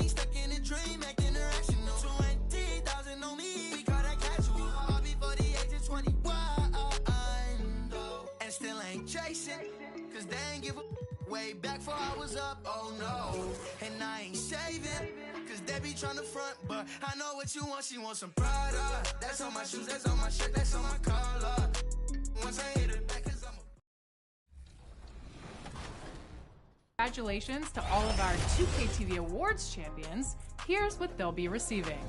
Stuck in a dream, acting irrational. 20,000 on me, we call that casual. All before the age of 21, and still ain't chasing, cause they ain't give a way back before I was up, oh no. And I ain't saving, cause they be trying to front, but I know what you want, she wants some Prada. That's on my shoes, that's on my shirt, that's on my collar. Once I hit it back, cause I'm a... Congratulations to all of our 2K TV Awards champions. Here's what they'll be receiving.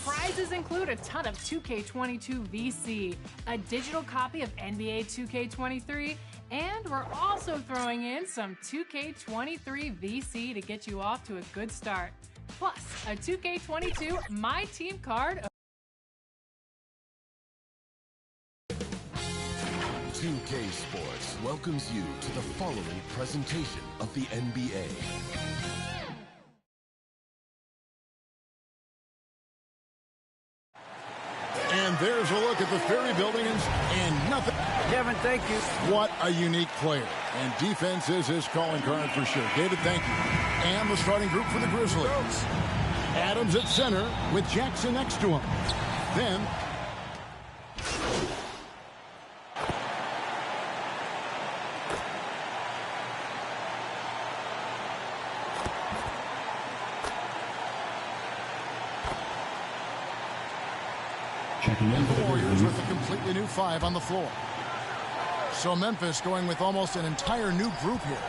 Prizes include a ton of 2K22 VC, a digital copy of NBA 2K23, and we're also throwing in some 2K23 VC to get you off to a good start. Plus, a 2K22 My Team card. 2K Sports welcomes you to the following presentation of the NBA. And there's a look at the Ferry Building and nothing. Kevin, thank you. What a unique player. And defense is his calling card for sure. David, thank you. And the starting group for the Grizzlies. Adams at center with Jackson next to him. Then checking in for the Warriors with a completely new five on the floor. So Memphis going with almost an entire new group here.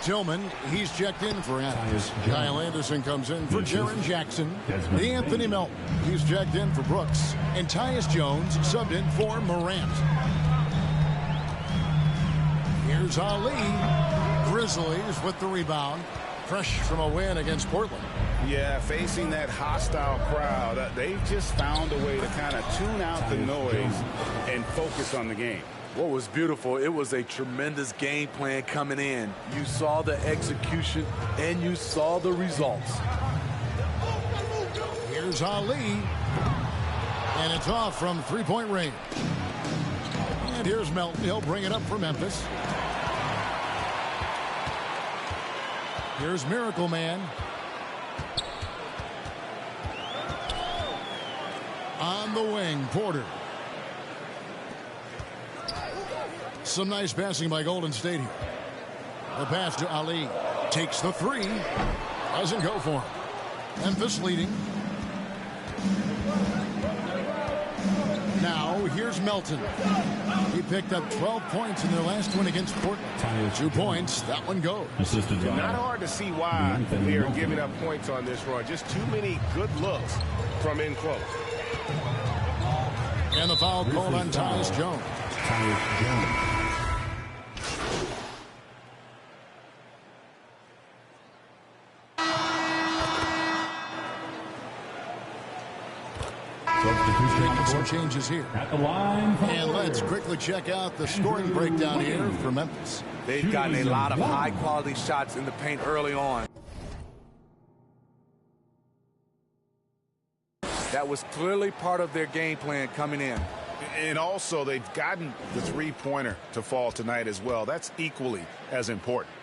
Tillman, he's checked in for Adams. Kyle Anderson comes in for Jaren Jackson. Anthony Melton, he's checked in for Brooks. And Tyus Jones subbed in for Morant. Here's Ali. Grizzlies with the rebound. Fresh from a win against Portland. Yeah, facing that hostile crowd, they just found a way to kind of tune out the noise and focus on the game. What was beautiful, it was a tremendous game plan coming in. You saw the execution and you saw the results. Here's Ali. And it's off from three-point range. And here's Melton. He'll bring it up for Memphis. Here's Miracle Man. On the wing, Porter. Some nice passing by Golden State here. The pass to Ali. Takes the three. Doesn't go for him. Memphis leading. Now, here's Melton. He picked up 12 points in their last win against Portland. 2 points. That one goes. Not hard to see why they are giving up points on this run. Just too many good looks from in close. And the foul called on Tyus Jones. Some changes here. At the line. And let's quickly check out the scoring breakdown here for Memphis. They've gotten a lot of high-quality shots in the paint early on. That was clearly part of their game plan coming in. And also, they've gotten the three-pointer to fall tonight as well. That's equally as important.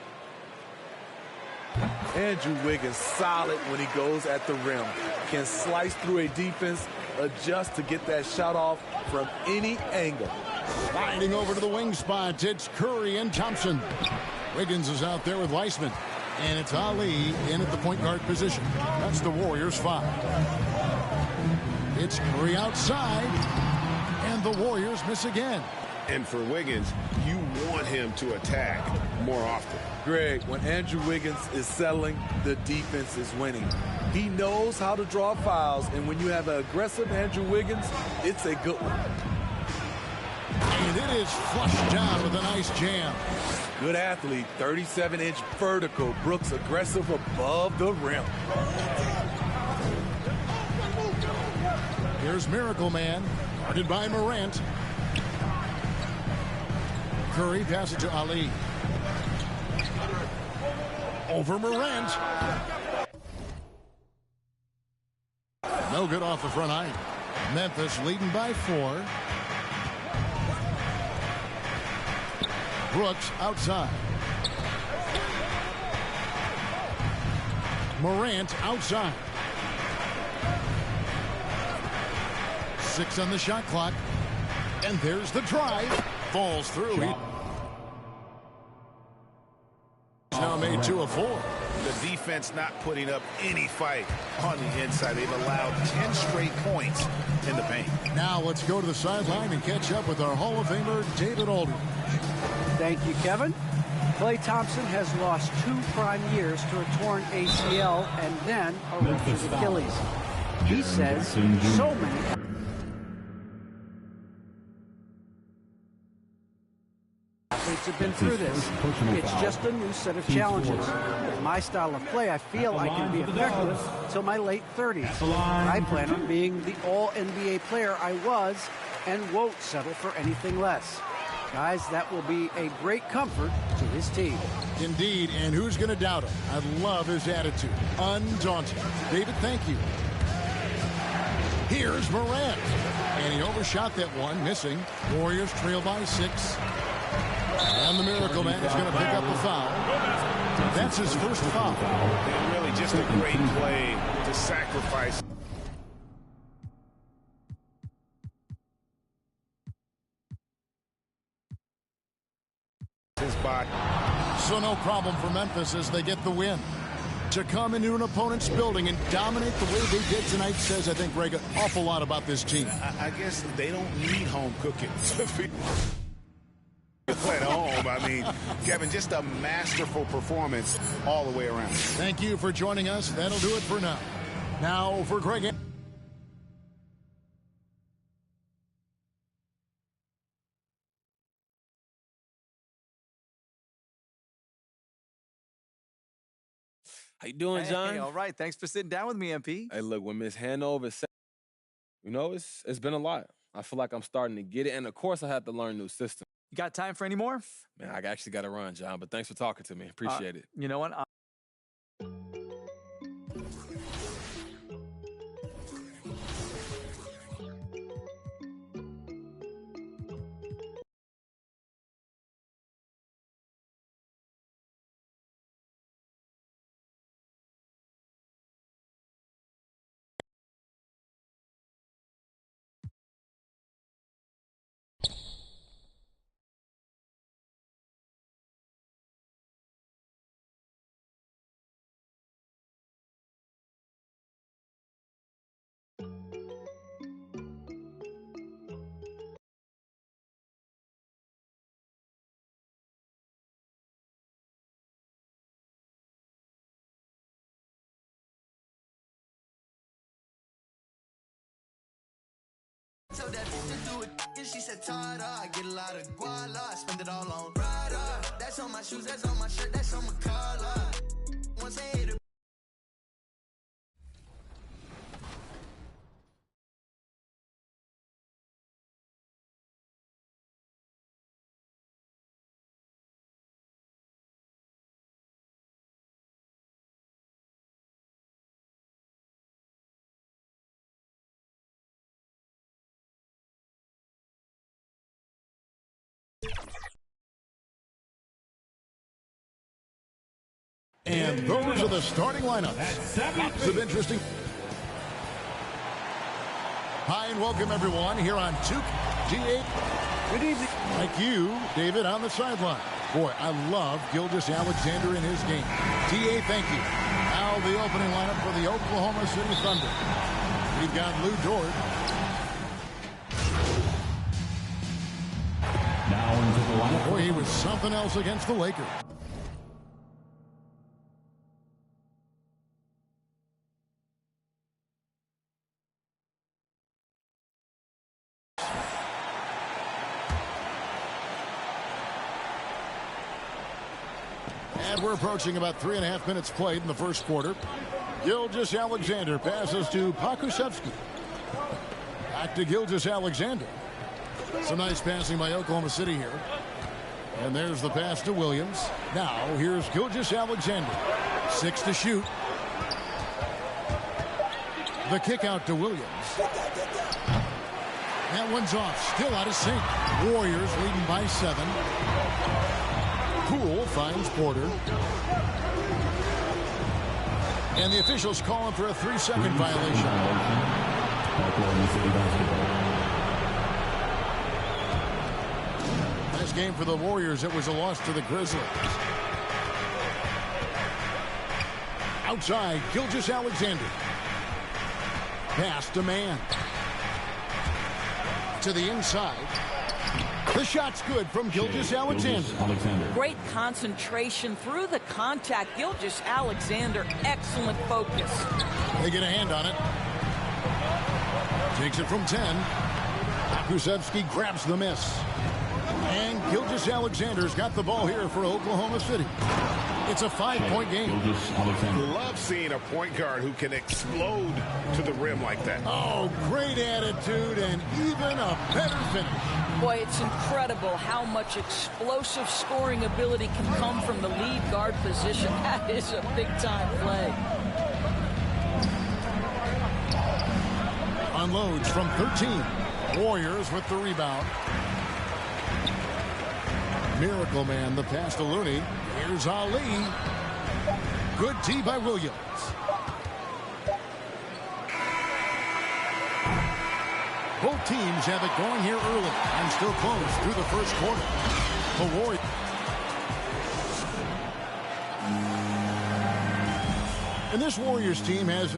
Andrew Wiggins solid when he goes at the rim. Can slice through a defense, adjust to get that shot off from any angle. Sliding over to the wing spot, it's Curry and Thompson. Wiggins is out there with Weissman. And it's Ali in at the point guard position. That's the Warriors 5. It's Curry outside. And the Warriors miss again. And for Wiggins, you want him to attack more often. Greg, when Andrew Wiggins is settling, the defense is winning. He knows how to draw fouls, and when you have an aggressive Andrew Wiggins, it's a good one. And it is flushed down with a nice jam. Good athlete, 37-inch vertical. Brooks aggressive above the rim. Here's Miracle Man, guarded by Morant. Curry passes to Ali. Over Morant. No good off the front iron. Memphis leading by 4. Brooks outside. Morant outside. 6 on the shot clock. And there's the drive. Falls through. He's now made 2 of 4. The defense not putting up any fight on the inside. They've allowed 10 straight points in the paint. Now let's go to the sideline and catch up with our Hall of Famer, David Aldridge. Thank you, Kevin. Klay Thompson has lost 2 prime years to a torn ACL and then a ruptured Achilles. He says so many athletes have been through this. It's just a new set of challenges. With my style of play, I feel I can be effective until my late 30s. I plan on being the all-NBA player I was and won't settle for anything less. Guys, that will be a great comfort to his team. Indeed, and who's going to doubt him? I love his attitude. Undaunted. David, thank you. Here's Morant. And he overshot that one, missing. Warriors trail by 6. And the Miracle Man is going to pick up the foul. That's his first foul. And really just a great play to sacrifice. His body. So no problem for Memphis as they get the win. To come into an opponent's building and dominate the way they did tonight says, I think, Greg, an awful lot about this team. I guess they don't need home cooking. At home, I mean, Kevin, just a masterful performance all the way around. Thank you for joining us. That'll do it for now. Now for Greg. How you doing, John? Hey, all right. Thanks for sitting down with me, MP. Hey, look, when Miss Hanover said, you know, it's been a lot. I feel like I'm starting to get it, and of course I have to learn new systems. You got time for any more? Man, I actually got to run, John, but thanks for talking to me. Appreciate it. You know what? So that bitch to do it, and she said, Tada, I get a lot of guala, I spend it all on Prada. That's on my shoes, that's on my shirt, that's on my collar. Once I hit it. And those are the starting lineups. Lots of interesting. Hi and welcome everyone here on 2K. Good evening. Thank you, David, on the sideline. Boy, I love Gilgeous-Alexander in his game. TA, thank you. Now the opening lineup for the Oklahoma City Thunder. We've got Lou Dort. Now into the lineup. Boy, he was something else against the Lakers. And we're approaching about 3.5 minutes played in the first quarter. Gilgeous-Alexander passes to Pokusevski. Back to Gilgeous-Alexander. Some nice passing by Oklahoma City here. And there's the pass to Williams. Now here's Gilgeous-Alexander. 6 to shoot. The kick out to Williams. That one's off. Still out of sync. Warriors leading by 7. Poole finds Porter. And the officials call him for a 3-second violation. Nice game for the Warriors. It was a loss to the Grizzlies. Outside, Gilgeous-Alexander. Pass to man. To the inside. The shot's good from Gilgeous-Alexander. Great concentration through the contact. Gilgeous-Alexander, excellent focus. They get a hand on it. Takes it from 10. Pokusevski grabs the miss. And Gilgeous-Alexander's got the ball here for Oklahoma City. It's a 5-point game. Love seeing a point guard who can explode to the rim like that. Oh, great attitude and even a better finish. Boy, it's incredible how much explosive scoring ability can come from the lead guard position. That is a big-time play. Unloads from 13. Warriors with the rebound. Miracle Man, the pass to Looney. Here's Ali. Good tee by Williams. Both teams have it going here early and still close through the first quarter. The Warriors. And this Warriors team has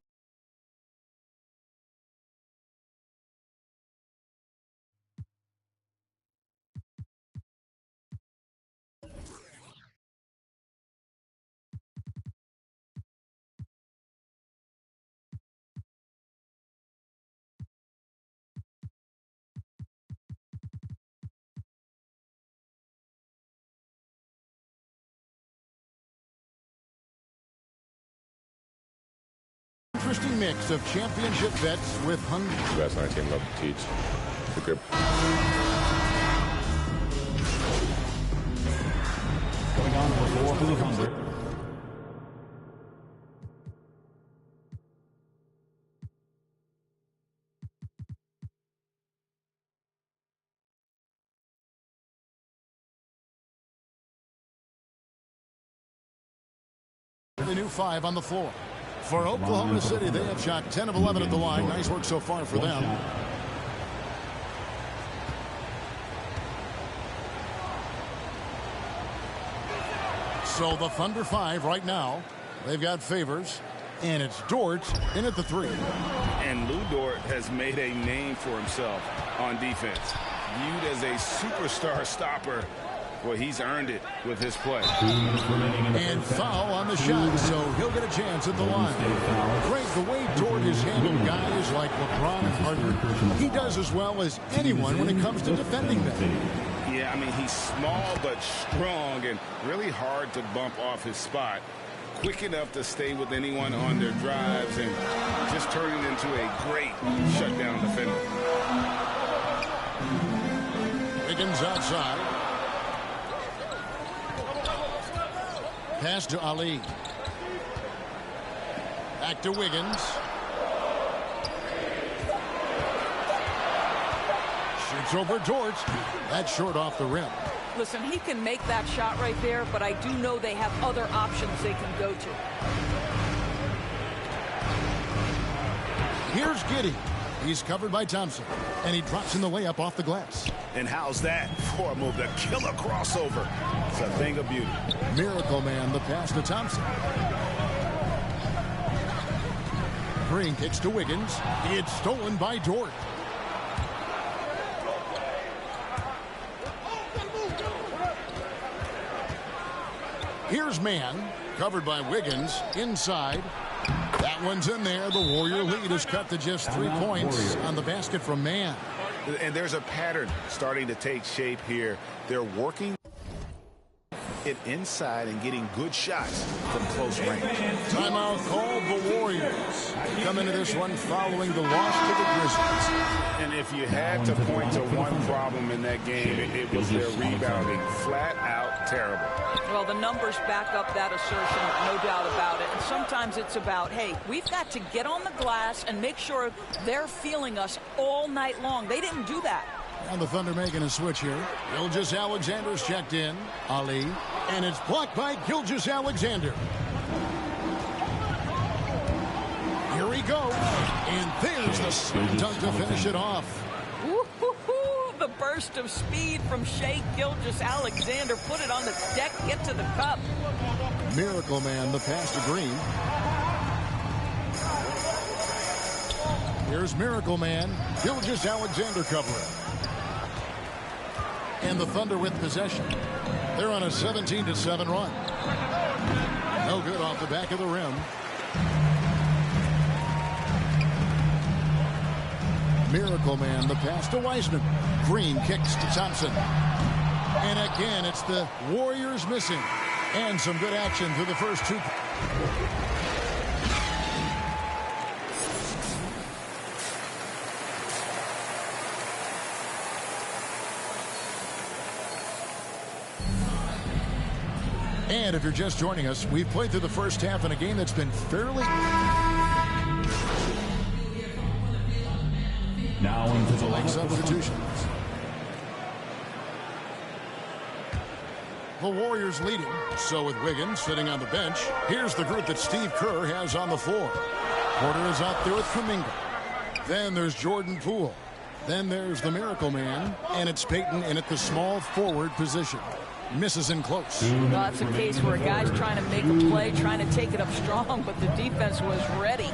interesting mix of championship vets with hunger. You guys on our team love to teach. The grip. Going on the floor for the Thunder. The new 5 on the floor. For Oklahoma City, they have shot 10 of 11 at the line. Nice work so far for them. So the Thunder 5 right now. They've got Favors, And it's Dort in at the 3. And Lou Dort has made a name for himself on defense. Viewed as a superstar stopper. Well, he's earned it with his play. And foul on the shot, so he'll get a chance at the line. Great, the way Dort has handled guys like LeBron and Harden, he does as well as anyone when it comes to defending them. Yeah, I mean, he's small but strong and really hard to bump off his spot. Quick enough to stay with anyone on their drives and just turning into a great shutdown defender. Wiggins outside. Pass to Ali. Back to Wiggins. Shoots over Dort. That's short off the rim. Listen, he can make that shot right there, but I do know they have other options they can go to. Here's Giddey. He's covered by Thompson, and he drops in the layup off the glass. And how's that for a move? The killer crossover. It's a thing of beauty. Miracle Man, the pass to Thompson. Green kicks to Wiggins. It's stolen by Dort. Here's Man, covered by Wiggins, inside. That one's in there. The Warrior lead is cut to just 3 points on the basket from Man. And there's a pattern starting to take shape here. They're working it inside and getting good shots from close range. Timeout called the Warriors. Come into this one following the loss to the Grizzlies. And if you had to point to one problem in that game, it was their rebounding. Flat out terrible. Well, the numbers back up that assertion, no doubt about it. And sometimes it's about, hey, we've got to get on the glass and make sure they're feeling us all night long. They didn't do that. And the Thunder making a switch here. Gilgeous-Alexander's checked in. Ali. And it's blocked by Gilgeous-Alexander. Here he goes. And there's the slam dunk to finish it off. The burst of speed from Shai Gilgeous-Alexander. Put it on the deck, get to the cup. Miracle Man, the pass to Green. Here's Miracle Man. Gilgeous-Alexander covering. And the Thunder with possession. They're on a 17-7 run. No good off the back of the rim. Miracle Man, the pass to Wiseman. Green kicks to Thompson. And again, it's the Warriors missing. And some good action through the first 2. And if you're just joining us, we've played through the first half in a game that's been fairly... Now into the leg substitutions. The Warriors leading. So with Wiggins sitting on the bench, here's the group that Steve Kerr has on the floor. Porter is out there with Kuminga. Then there's Jordan Poole. Then there's the Miracle Man. And it's Payton in at the small forward position. Misses in close. Well, that's a case where a guy's trying to make a play, trying to take it up strong, but the defense was ready.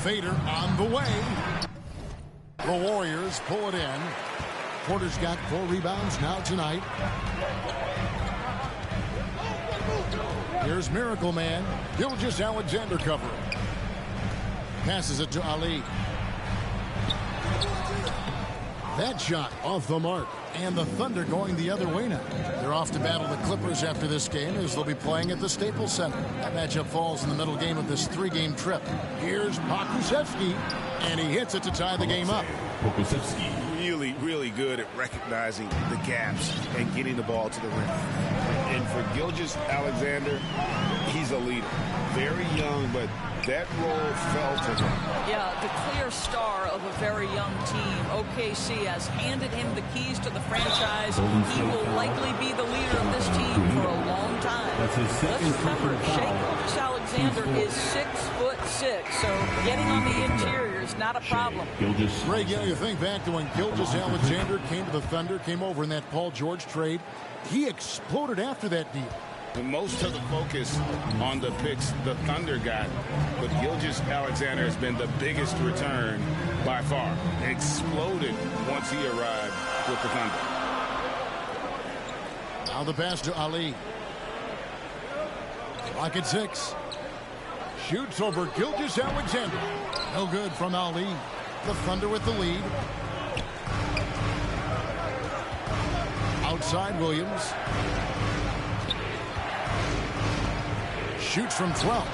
Fader on the way. The Warriors pull it in. Porter's got 4 rebounds now tonight. Here's Miracle Man. Gilgeous-Alexander covering. Passes it to Ali. That shot off the mark. And the Thunder going the other way now. They're off to battle the Clippers after this game as they'll be playing at the Staples Center. That matchup falls in the middle game of this 3-game trip. Here's Pokusevski, and he hits it to tie the game up. Pokusevski. Really good at recognizing the gaps and getting the ball to the rim. And for Gilgeous-Alexander, he's a leader. Very young, but that role fell to him. Yeah, the clear star of a very young team. OKC has handed him the keys to the franchise. He will likely be the leader of this team for a long time. That's his second. Let's remember, Shai Gilgeous-Alexander is 6'6", so getting on the interior is not a problem. Greg, you think back to when Gilgeous-Alexander came to the Thunder, came over in that Paul George trade. He exploded after that deal. Most of the focus on the picks the Thunder got, but Gilgeous-Alexander has been the biggest return by far. Exploded once he arrived with the Thunder. Now the pass to Ali. Clock at 6. Shoots over Gilgeous-Alexander. No good from Ali. The Thunder with the lead. Outside Williams. Shoots from 12.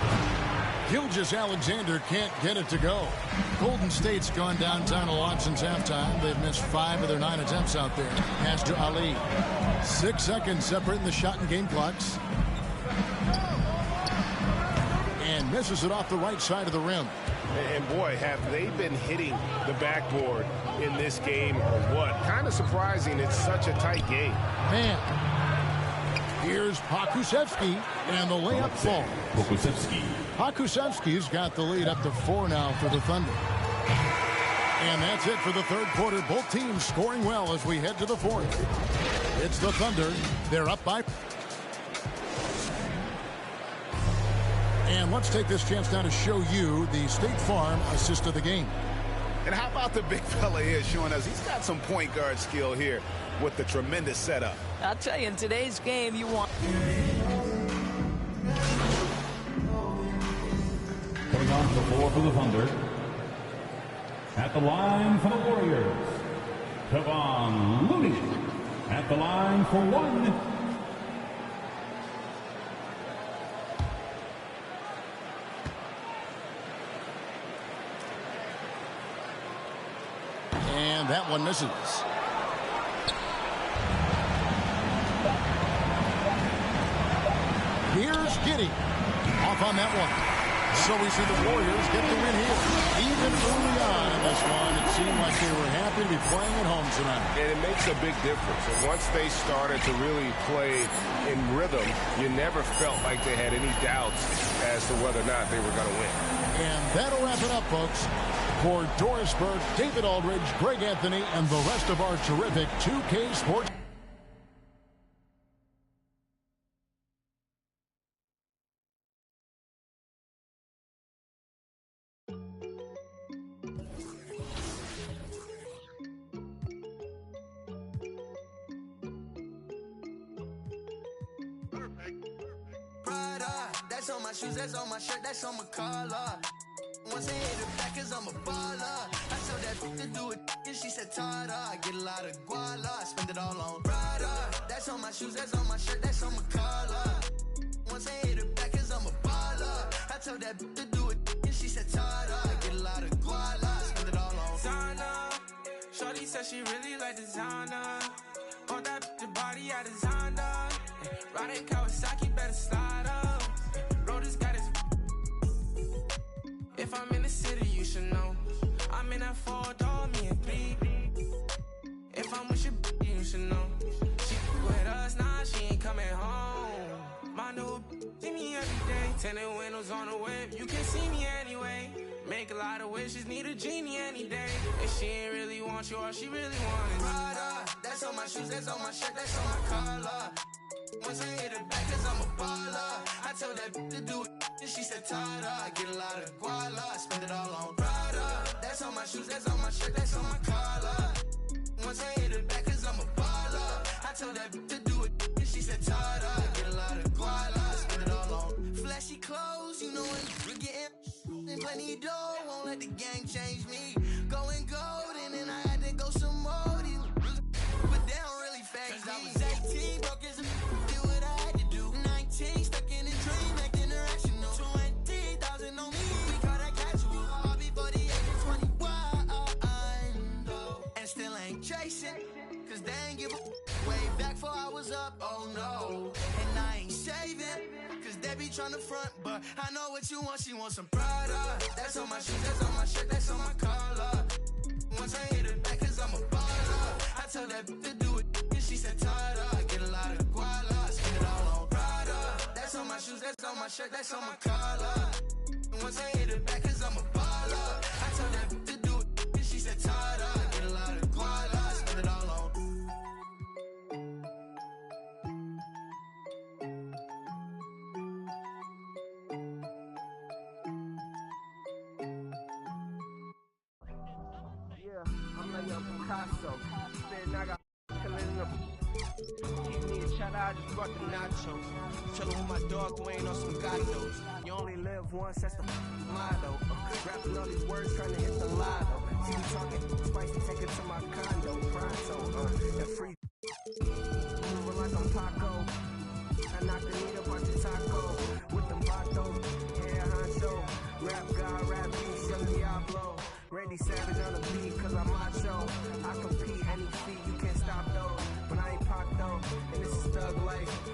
Gilgeous-Alexander can't get it to go. Golden State's gone downtown a lot since halftime. They've missed 5 of their 9 attempts out there. Pass to Ali. 6 seconds separating the shot and game clocks. And misses it off the right side of the rim. And boy, have they been hitting the backboard in this game or what? Kind of surprising. It's such a tight game. Man. Here's Pokusevski, and the layup falls. Pokusevski's got the lead up to 4 now for the Thunder. And that's it for the third quarter. Both teams scoring well as we head to the fourth. It's the Thunder. They're up by... And let's take this chance now to show you the State Farm assist of the game. And how about the big fella here showing us he's got some point guard skill here with the tremendous setup. I'll tell you, in today's game, you want... Coming on the floor for the Thunder. At the line for the Warriors, Kevon Looney. At the line for 1. And that one misses. Here's Giddey. Off on that one. So we see the Warriors get the win here. Even early on in this one, it seemed like they were happy to be playing at home tonight. And it makes a big difference. And once they started to really play in rhythm, you never felt like they had any doubts as to whether or not they were going to win. And that'll wrap it up, folks. For Doris Burke, David Aldridge, Greg Anthony, and the rest of our terrific 2K Sports. That's on my shoes, that's on my shirt, that's on my collar. Once I hit the back, cause I'm a baller. I told that bitch to do it, and she said, Tada. I get a lot of guala, I spend it all on Prada. That's on my shoes, that's on my shirt, that's on my collar. Once I hit the back, cause I'm a baller. I told that bitch to do it, and she said, Tada. I get a lot of guala, I spend it all on Zana. Shorty said she really like designer. On that bitch, the body I designed her. Riding Kawasaki, better slide up. Rollers got his. If I'm in the city, you should know. I'm in that 4-door, me and 3. If I'm with your you should know. She with us, nah, she ain't coming home. My new see me every day. Tinted windows on the whip, you can see me anyway. Make a lot of wishes, need a genie any day. If she ain't really want you, all she really want is Prada. That's on my shoes, that's on my shirt, that's on my collar. Once I hit the back, cause I'm a baller. I told that bitch to do it, and she said, Tada. I get a lot of guala, I spend it all on Prada. That's on my shoes, that's on my shirt, that's on my collar. Once I hit the back, cause I'm a baller. I told that bitch to do it, and she said, Tada. I get a lot of guala, I spend it all on flashy clothes, you know what? We're getting and plenty dough, won't let the game change me. Going gold, and then I had to go some more. But they don't really phase me. I was 18, broke as a do what I had to do. 19, stuck in a dream, acting irrational. 20,000 on me, we call that casual. All before the age of 21, and still ain't chasing, cause they ain't give a way back before I was up, oh no. And I ain't saving, cause they be trying to front, but I know what you want, she wants some Prada. That's on my shoes, that's on my shirt, that's on my collar. Once I hit it back, cause I'm a baller. I told that bitch to do it, and she said, Tada. I get a lot of guala, I spend it all on Prada. That's on my shoes, that's on my shirt, that's on my collar. Once I hit it back, cause I'm a baller. I told that bitch to do it, and she said, Tada. I get a lot of guala, I spend it all on. Picasso. Spin, I got killing in the. Keep me a cheddar, I just brought the nachos. Chillin' with my dog, Dwayne on some gatos. You only live once, that's the motto. Rapping all these words, trying to hit the lotto. See me talking spicy, take it to my condo. Pronto, and free. Moving like I'm Paco. I knock the meat up on your taco. With them vatos, yeah, honcho. Rap God, rap beast, young Diablo. Randy Savage on the beat, cause I'm macho. I compete any feat, you can't stop though. But I ain't Pac though, and this is thug life.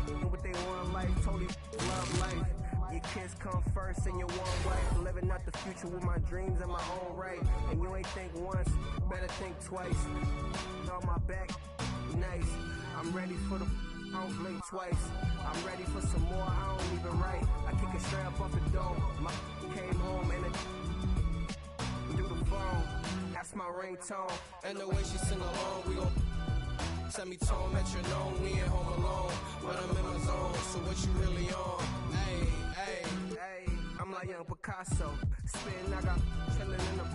And what they want life, totally love life. Your kids come first and your one wife. Living out the future with my dreams in my own right. And you ain't think once, better think twice. On my back, nice. I'm ready for the I don't blink twice. I'm ready for some more, I don't even write. I kick it straight up off the dome. My came home and it through the phone. That's my ringtone. And the way she sing along, we gon' semitone, metronome. We ain't home alone, but I'm in my zone. So what you really on? Hey, hey, hey. I'm like young Picasso. Spin, I got chillin' in the.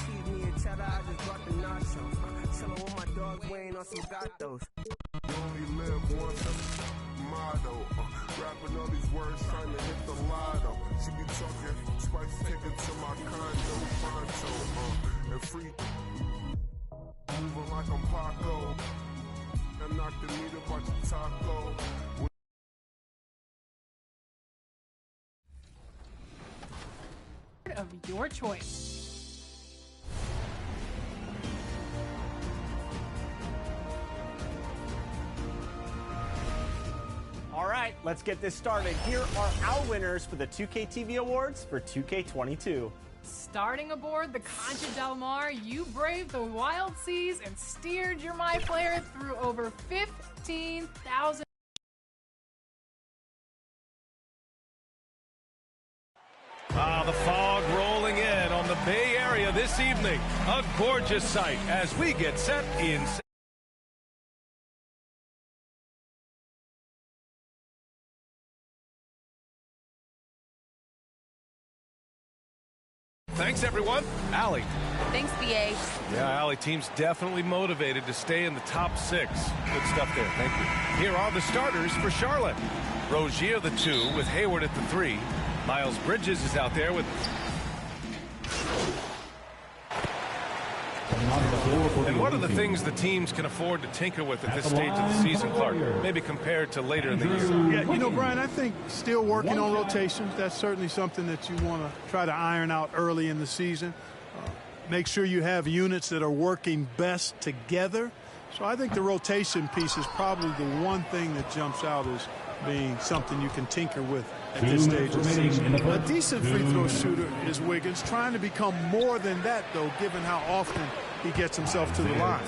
Keep me a cheddar, I just brought the nachos. Chillin' with my dog Wayne on some gatos. Only live once, that's the motto. Rapping all these words, trying to hit the lotto. She be talking spicy, take it to my condo. Pronto, and free. Moving like I'm Paco. And knock the meat up on your taco. Of your choice. All right, let's get this started. Here are our winners for the 2K TV Awards for 2K22. Starting aboard the Concha Del Mar, you braved the wild seas and steered your My Player through over 15,000. The fog rolling in on the Bay Area this evening. A gorgeous sight as we get set in. Thanks, everyone. Allie. Thanks, BA. Yeah, Allie, team's definitely motivated to stay in the top 6. Good stuff there. Thank you. Here are the starters for Charlotte. Rozier, the 2, with Hayward at the 3. Miles Bridges is out there with... And what are the things the teams can afford to tinker with at this stage of the season, Clark? Maybe compared to later in the year. Yeah, you know, Brian, I think still working on rotations. That's certainly something that you want to try to iron out early in the season. Make sure you have units that are working best together. So I think the rotation piece is probably the one thing that jumps out as being something you can tinker with at this stage of the season. A decent free throw shooter is Wiggins, trying to become more than that, though, given how often he gets himself to the line.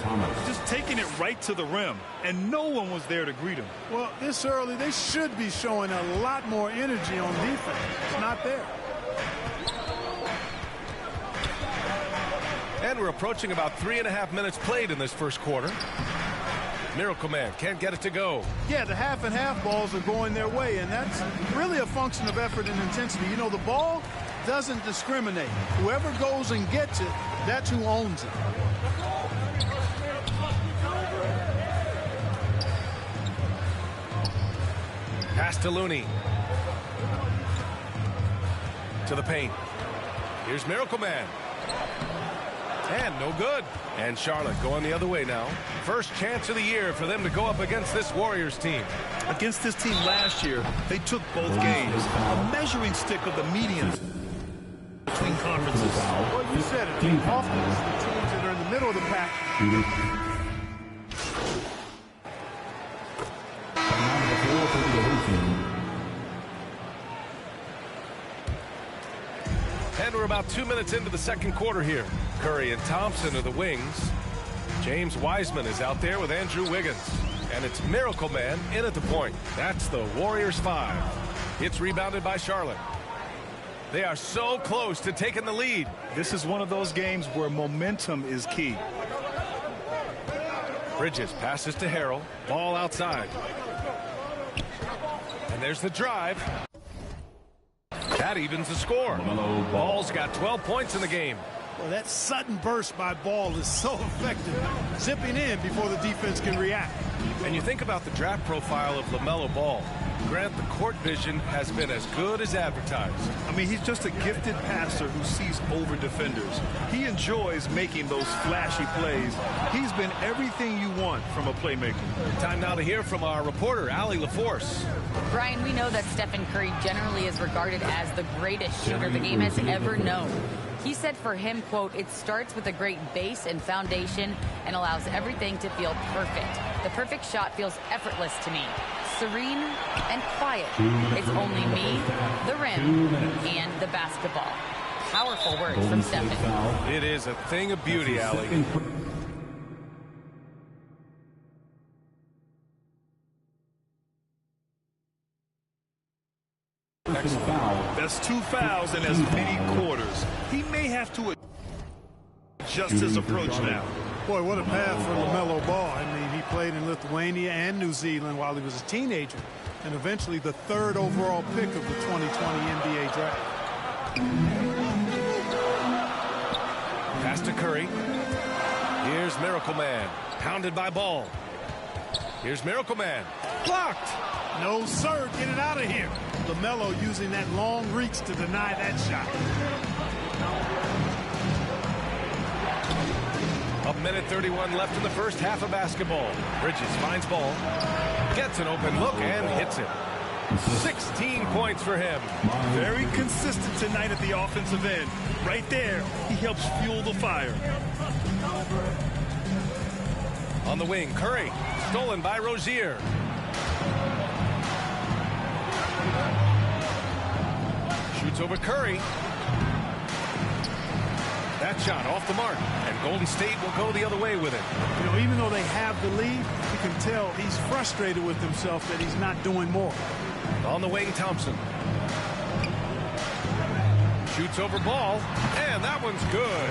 Just taking it right to the rim, and no one was there to greet him. Well, this early, they should be showing a lot more energy on defense. It's not there. And we're approaching about 3.5 minutes played in this first quarter. Miracle Man can't get it to go. Yeah, the half and half balls are going their way, and that's really a function of effort and intensity. You know, the ball doesn't discriminate. Whoever goes and gets it, that's who owns it. Pass to Looney. To the paint. Here's Miracle Man. And no good. And Charlotte going the other way now. First chance of the year for them to go up against this Warriors team. Against this team last year, they took both games. A measuring stick of the median between conferences. Well, you said it. Often it's the teams that are in the middle of the pack. And we're about 2 minutes into the second quarter here. Curry and Thompson are the wings. James Wiseman is out there with Andrew Wiggins. And it's Miracle Man in at the point. That's the Warriors 5. It's rebounded by Charlotte. They are so close to taking the lead. This is one of those games where momentum is key. Bridges passes to Harrell. Ball outside. And there's the drive. That evens the score. Ball's got 12 points in the game. Well, that sudden burst by Ball is so effective, zipping in before the defense can react. And you think about the draft profile of LaMelo Ball. Grant, the court vision has been as good as advertised. I mean, he's just a gifted passer who sees over defenders. He enjoys making those flashy plays. He's been everything you want from a playmaker. Time now to hear from our reporter, Allie LaForce. Brian, we know that Stephen Curry generally is regarded as the greatest shooter the game has ever known. He said for him, quote, "It starts with a great base and foundation and allows everything to feel perfect. The perfect shot feels effortless to me. Serene and quiet. It's only me, the rim, and the basketball." Powerful words from Stephen. It is a thing of beauty, Allie. That's 2 fouls in as many quarters. He may have to adjust his approach now. Boy, what a path for LaMelo Ball. I mean, he played in Lithuania and New Zealand while he was a teenager, and eventually the 3rd overall pick of the 2020 NBA draft. Pass to Curry. Here's Miracle Man. Pounded by Ball. Here's Miracle Man. Blocked. No, sir. Get it out of here. LaMelo using that long reach to deny that shot. A minute 31 left in the first half of basketball. Bridges finds Ball. Gets an open look and hits it. 16 points for him. Very consistent tonight at the offensive end. Right there, he helps fuel the fire. On the wing, Curry. Stolen by Rozier. Shoots over Curry. That shot off the mark, and Golden State will go the other way with it. You know, even though they have the lead, you can tell he's frustrated with himself that he's not doing more. On the wing, Thompson. Shoots over Ball, and that one's good.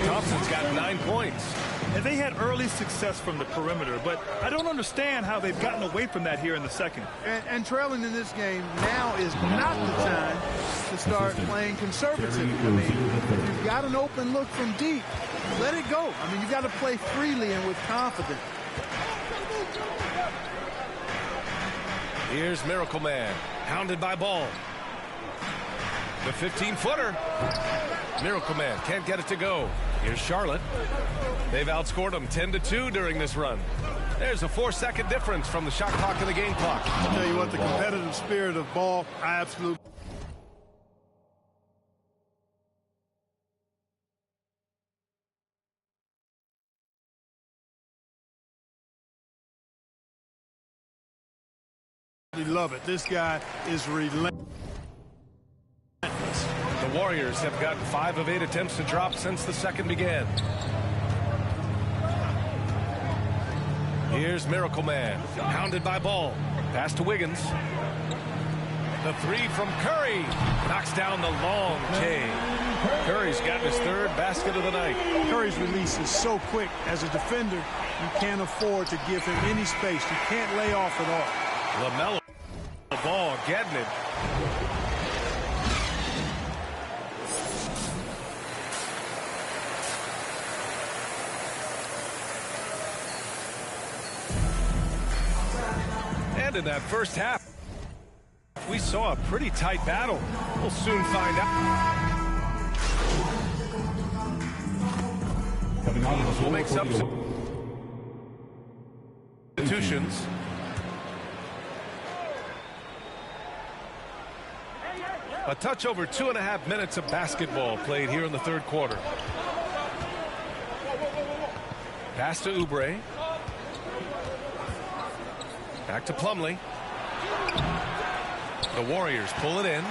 Thompson's got 9 points. And they had early success from the perimeter, but I don't understand how they've gotten away from that here in the second. And trailing in this game, now is not the time to start playing conservative. I mean, if you've got an open look from deep, let it go. I mean, you've got to play freely and with confidence. Here's Miracle Man, pounded by Ball. The 15-footer. Miracle Man can't get it to go. Here's Charlotte. They've outscored them 10-2 during this run. There's a 4-second difference from the shot clock to the game clock. I'll tell you what, the competitive spirit of Ball, I absolutely. Love it. This guy is relentless. The Warriors have gotten 5 of 8 attempts to drop since the second began. Here's Miracle Man, pounded by Ball. Pass to Wiggins. The 3 from Curry knocks down the long J. Curry's gotten his 3rd basket of the night. Curry's release is so quick. As a defender, you can't afford to give him any space. You can't lay off at all. LaMelo Ball getting it. And in that first half, we saw a pretty tight battle. We'll soon find out. We'll make substitutions. A touch over 2.5 minutes of basketball played here in the third quarter. Pass to Oubre. Back to Plumlee. The Warriors pull it in.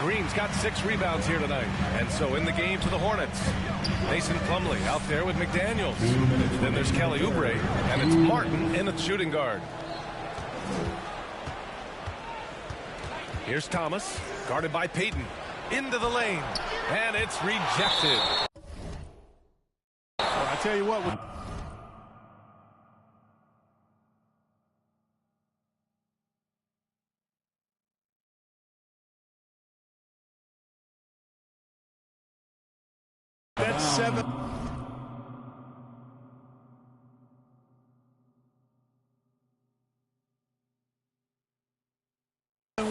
Green's got 6 rebounds here tonight. And so in the game to the Hornets. Mason Plumlee out there with McDaniels. Then there's Kelly Oubre. And it's Martin in at shooting guard. Here's Thomas, guarded by Payton. Into the lane. And it's rejected. I tell you what. 7.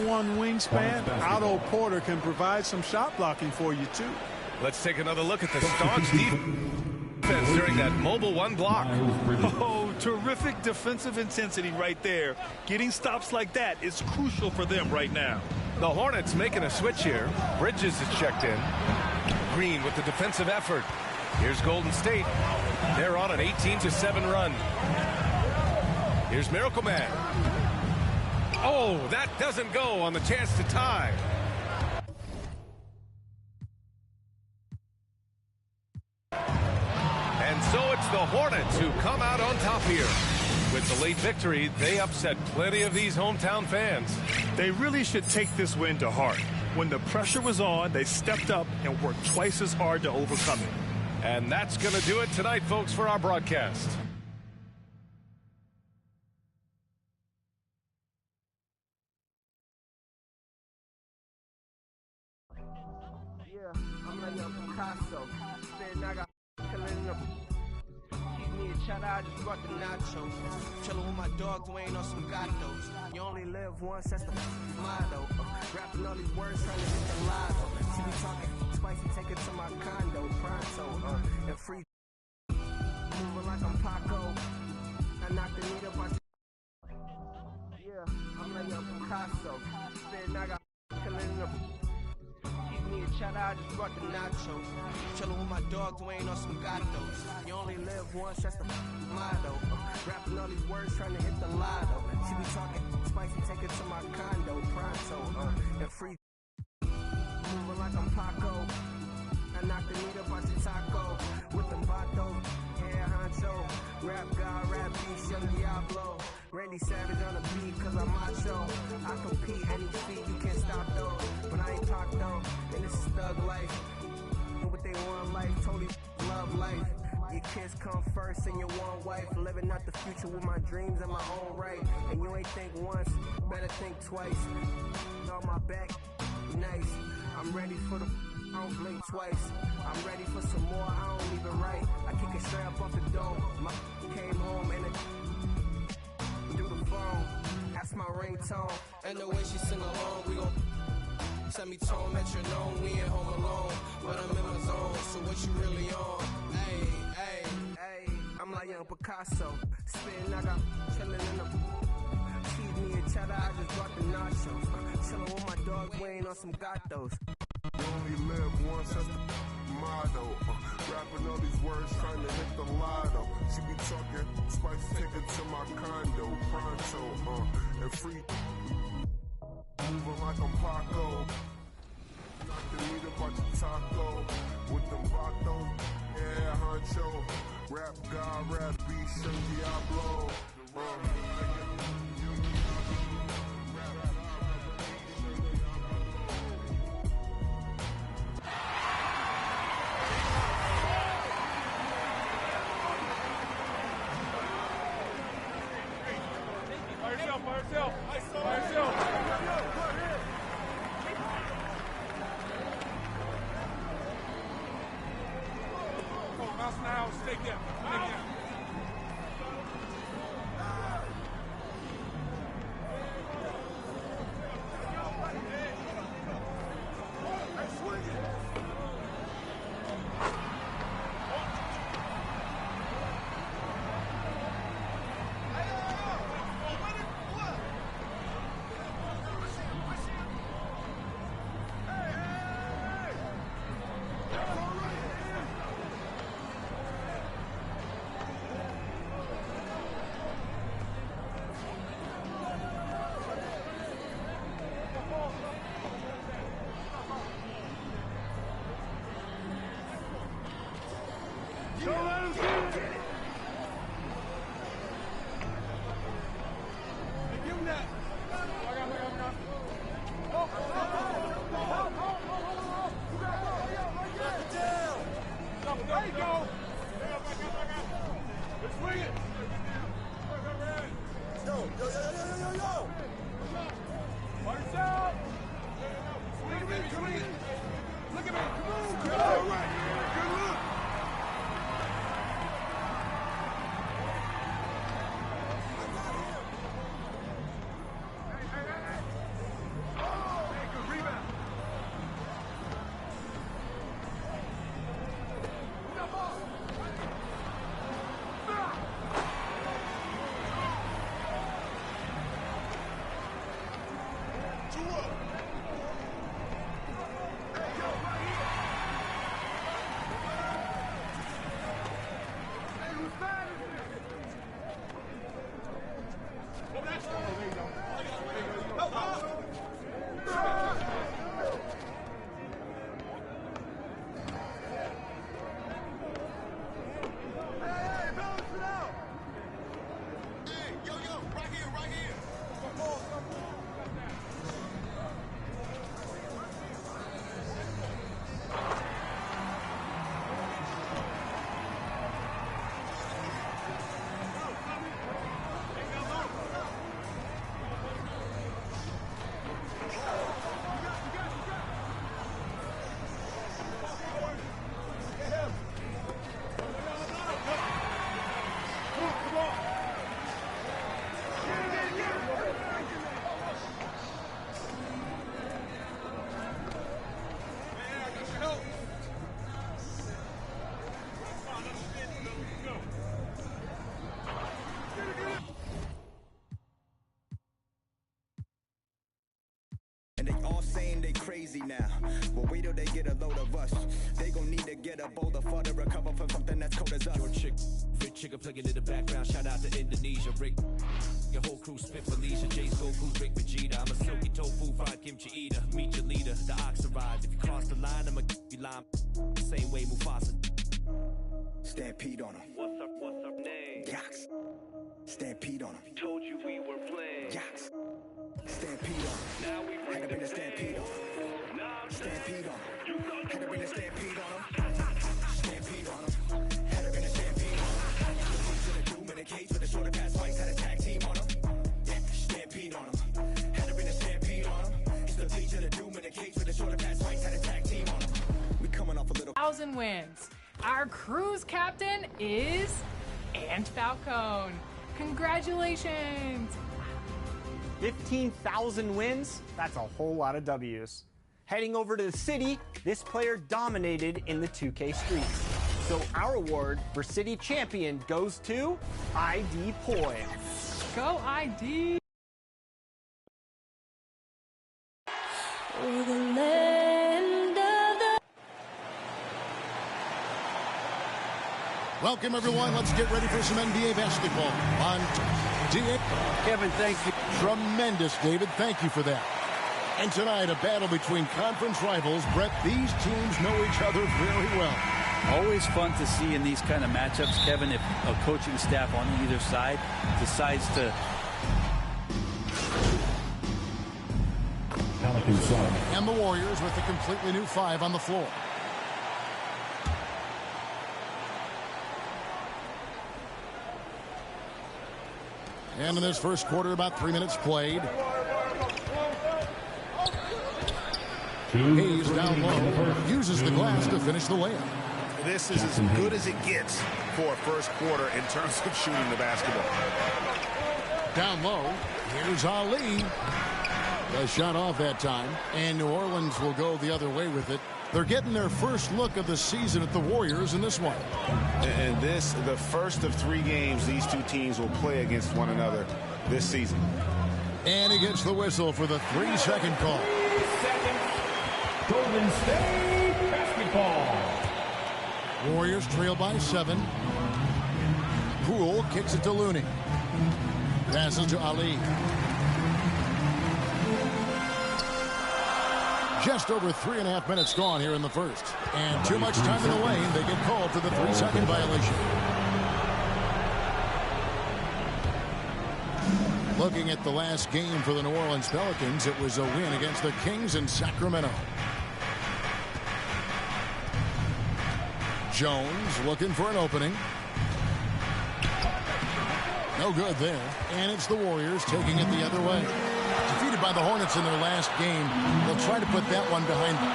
One wingspan. Otto Porter can provide some shot blocking for you too. Let's take another look at the staunch defense during that mobile one block. Oh, terrific defensive intensity right there. Getting stops like that is crucial for them right now. The Hornets making a switch here. Bridges is checked in. Green with the defensive effort. Here's Golden State. They're on an 18-7 run. Here's Miracle Man. Oh, that doesn't go on the chance to tie. And so it's the Hornets who come out on top here. With the late victory, they upset plenty of these hometown fans. They really should take this win to heart. When the pressure was on, they stepped up and worked twice as hard to overcome it. And that's going to do it tonight, folks, for our broadcast. I'm like a Picasso. Then I got killing up. Keep me a cheddar, I just brought the nachos. Chillin' with my dog, Dwayne on some gatos. You only live once, that's the motto. Rapping all these words, trying to hit the lotto. She be talking spicy, take it to my condo. Pronto, and free. Moving like I'm Paco. I knock the needle by. Yeah, I'm like a Picasso. Then I got killing up. Me a cheddar, I just brought the nachos. Chillin' with my dog, Dwayne on some gatos. You only live once, that's the motto. Rapping all these words, trying to hit the lotto. She be talking spicy, take it to my condo. Pronto, and free. Moving like I'm Paco. I knock the meat up out your taco. With them vatos, yeah, honcho. Rap God, rap beast, young Diablo. Randy Savage on the beat, cause I'm macho. I compete any feet, you can't stop though. But I ain't talk though, and this is thug life. And what they want life, totally love life. Your kids come first and your one wife. Living out the future with my dreams in my own right. And you ain't think once, better think twice. On my back, nice. I'm ready for the, I don't blink twice. I'm ready for some more, I don't even write. I kick it straight up off the dome. My came home and it through the phone. That's my ringtone. And the way she sing along, we gon' semi-tone metronome. We ain't home alone, but I'm in my zone. So what you really on? Hey, hey, hey. I'm like young Picasso. Spitting, I got chillin' in the. Feed me a cheddar, I just brought the nachos. Chillin' with my dog Wayne on some gatos. You only live once, that's the motto. Rapping all these words, trying to hit the lotto. She be talking spice, take it to my condo. Pronto, and free. Moving like I'm Paco. Knock the meat up out your taco. With them vatos, yeah, honcho. Rap God, rap beast, young Diablo. now. Well, wait till they get a load of us. They gon' need to get a boulder for to recover from something that's cold as us. Your chick, Rick Chicken playing in the background. Shout out to Indonesia, Rick. Your whole crew spit Felicia, Jay's Goku, Rick Vegeta. I'm a silky tofu, fried kimchi eater. Meet your leader, the ox arrived. If you cross the line, I'ma give you lime. Same way Mufasa. Stampede on him. What's up, name? Yax. Stampede on him. Told you we were playing. Yax. Stampede on him. Now we bring Had to bring the stampede on him. Stampede on him. Had to bring the stampede on him. Stampede on him. Had to bring the stampede on him. To the doom in the cage with the shoulder pass fights. Had a tag team on him. Yeah, stampede on him. Had to bring the stampede on him. It's the beat to the doom in the cage with the shoulder pass fights. Had a tag team on him. We coming off a little 1,000 wins. Our cruise captain is Ant Falcone. Congratulations. 15,000 wins, that's a whole lot of W's. Heading over to the city, this player dominated in the 2K streets. So our award for city champion goes to ID Poi. Go ID! Welcome, everyone. Let's get ready for some NBA basketball on DA. Kevin, thank you. Tremendous, David. Thank you for that. And tonight, a battle between conference rivals. Brett, these teams know each other very well. Always fun to see in these kind of matchups, Kevin, if a coaching staff on either side decides to... And the Warriors with a completely new 5 on the floor. And in this first quarter, about 3 minutes played. Hayes down low, uses the glass to finish the layup. This is as good as it gets for a first quarter in terms of shooting the basketball. Down low, here's Ali. The shot off that time, and New Orleans will go the other way with it. They're getting their first look of the season at the Warriors in this one. And this, the first of 3 games these two teams will play against one another this season. And he gets the whistle for the 3-second call. 3 seconds. Golden State basketball. Warriors trail by 7. Poole kicks it to Looney. Passes to Ali. Just over 3.5 minutes gone here in the first. And too much time in the lane. They get called for the 3-second violation. Looking at the last game for the New Orleans Pelicans, it was a win against the Kings in Sacramento. Jones looking for an opening. No good there. And it's the Warriors taking it the other way. Defeated by the Hornets in their last game. They'll try to put that one behind them.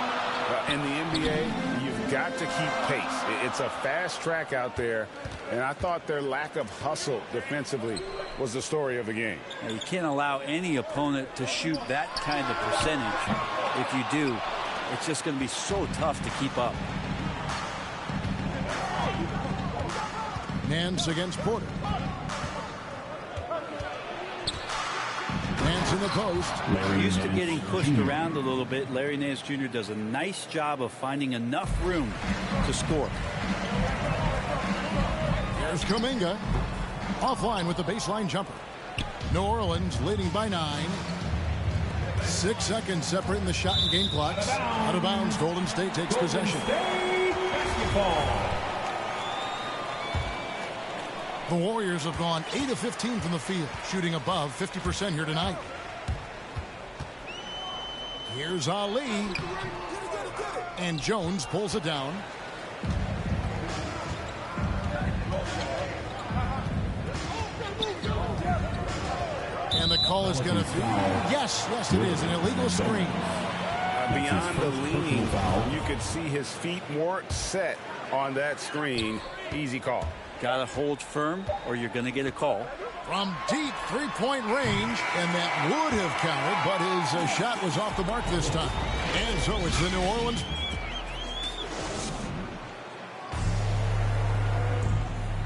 In the NBA, you've got to keep pace. It's a fast track out there, and I thought their lack of hustle defensively was the story of the game. You can't allow any opponent to shoot that kind of percentage. If you do, it's just going to be so tough to keep up. Nance against Porter. Nance in the post. Used to getting pushed around a little bit. Larry Nance Jr. does a nice job of finding enough room to score. Here's Kuminga. Offline with the baseline jumper. New Orleans leading by 9. 6 seconds separating the shot and game clocks. Out of bounds, Golden State takes possession. The Warriors have gone 8 of 15 from the field, shooting above 50% here tonight. Here's Ali. And Jones pulls it down. And the call is going to be, yes, it is, an illegal screen. Beyond the leaning, you could see his feet weren't set on that screen. Easy call. Got to hold firm or you're going to get a call. From deep three-point range, and that would have counted, but his shot was off the mark this time. And so it's the New Orleans.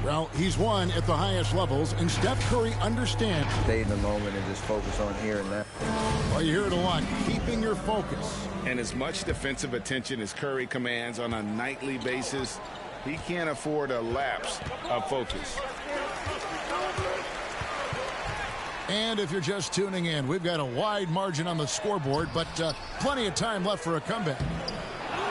Well, he's won at the highest levels, and Steph Curry understands. Stay in the moment and just focus on here and that. Well, you hear it a lot, keeping your focus. And as much defensive attention as Curry commands on a nightly basis, he can't afford a lapse of focus. And if you're just tuning in, we've got a wide margin on the scoreboard, but plenty of time left for a comeback.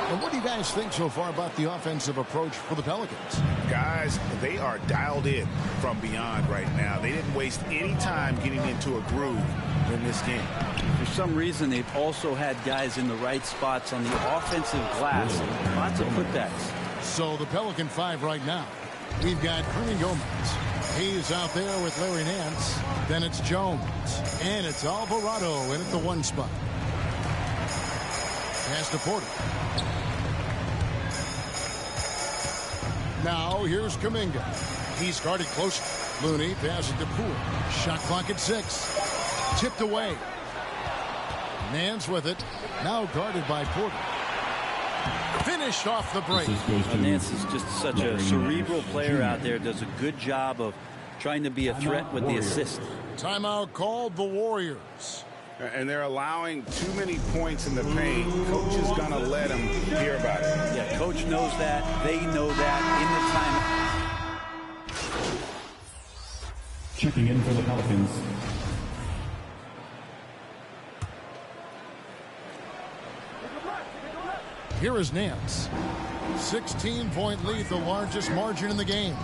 And what do you guys think so far about the offensive approach for the Pelicans? Guys, they are dialed in from beyond right now. They didn't waste any time getting into a groove in this game. For some reason, they've also had guys in the right spots on the offensive glass. Lots of putbacks. So the Pelican 5 right now. We've got Hernan Gomez. He's out there with Larry Nance. Then it's Jones. And it's Alvarado in at the 1 spot. Pass to Porter. Now here's Kuminga. He's guarded close. Looney passes to Poole. Shot clock at 6. Tipped away. Nance with it. Now guarded by Porter. Finished off the break. Nance is just such a cerebral player out there. Does a good job of trying to be a threat with the assist. Timeout called the Warriors. And they're allowing too many points in the paint. Coach is going to let them hear about it. Yeah, coach knows that. They know that in the timeout. Checking in for the Pelicans. Here is Nance. 16-point lead, the largest margin in the game.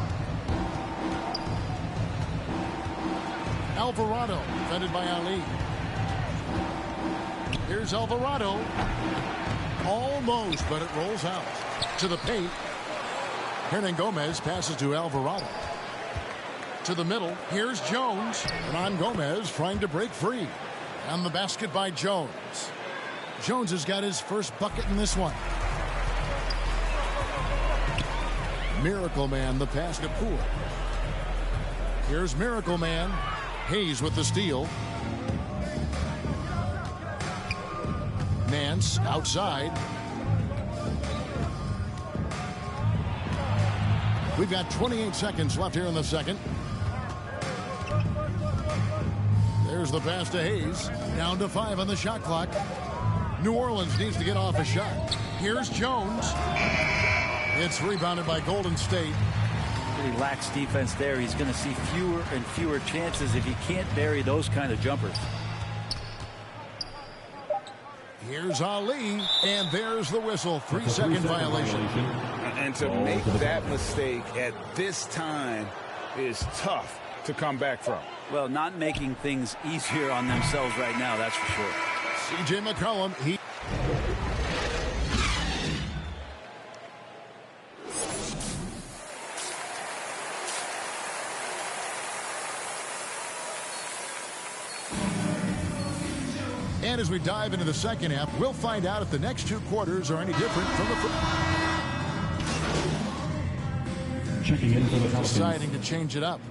Alvarado, defended by Ali. Here's Alvarado. Almost, but it rolls out to the paint. Hernan Gomez passes to Alvarado. To the middle, here's Jones. Hernan Gomez trying to break free. And the basket by Jones. Jones has got his first bucket in this one. Miracle Man, the pass to Poole. Here's Miracle Man. Hayes with the steal. Nance outside. We've got 28 seconds left here in the second. There's the pass to Hayes. Down to 5 on the shot clock. New Orleans needs to get off a shot. Here's Jones. It's rebounded by Golden State. Pretty lax defense there. He's going to see fewer and fewer chances if he can't bury those kind of jumpers. Here's Ali, and there's the whistle. 3-second violation. And to make that mistake at this time is tough to come back from. Well, not making things easier on themselves right now, that's for sure. C.J. McCollum, he... And as we dive into the second half, we'll find out if the next 2 quarters are any different from the first. Checking in for the Pelicans. Deciding to change it up.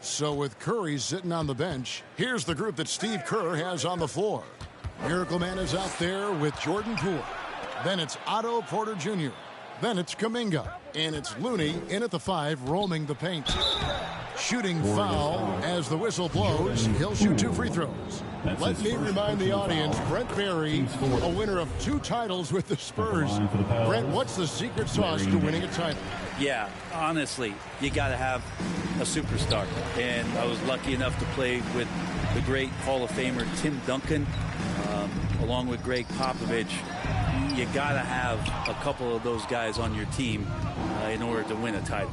So with Curry sitting on the bench, here's the group that Steve Kerr has on the floor. Miracle Man is out there with Jordan Poole. Then it's Otto Porter Jr. Then it's Kuminga. And it's Looney in at the 5, roaming the paint. Shooting foul as the whistle blows. He'll shoot 2 free throws. Let me remind the audience, Brent Barry, a winner of 2 titles with the Spurs. Brent, what's the secret sauce to winning a title? Yeah, honestly, you got to have a superstar. And I was lucky enough to play with the great Hall of Famer Tim Duncan, along with Greg Popovich. You got to have a couple of those guys on your team in order to win a title.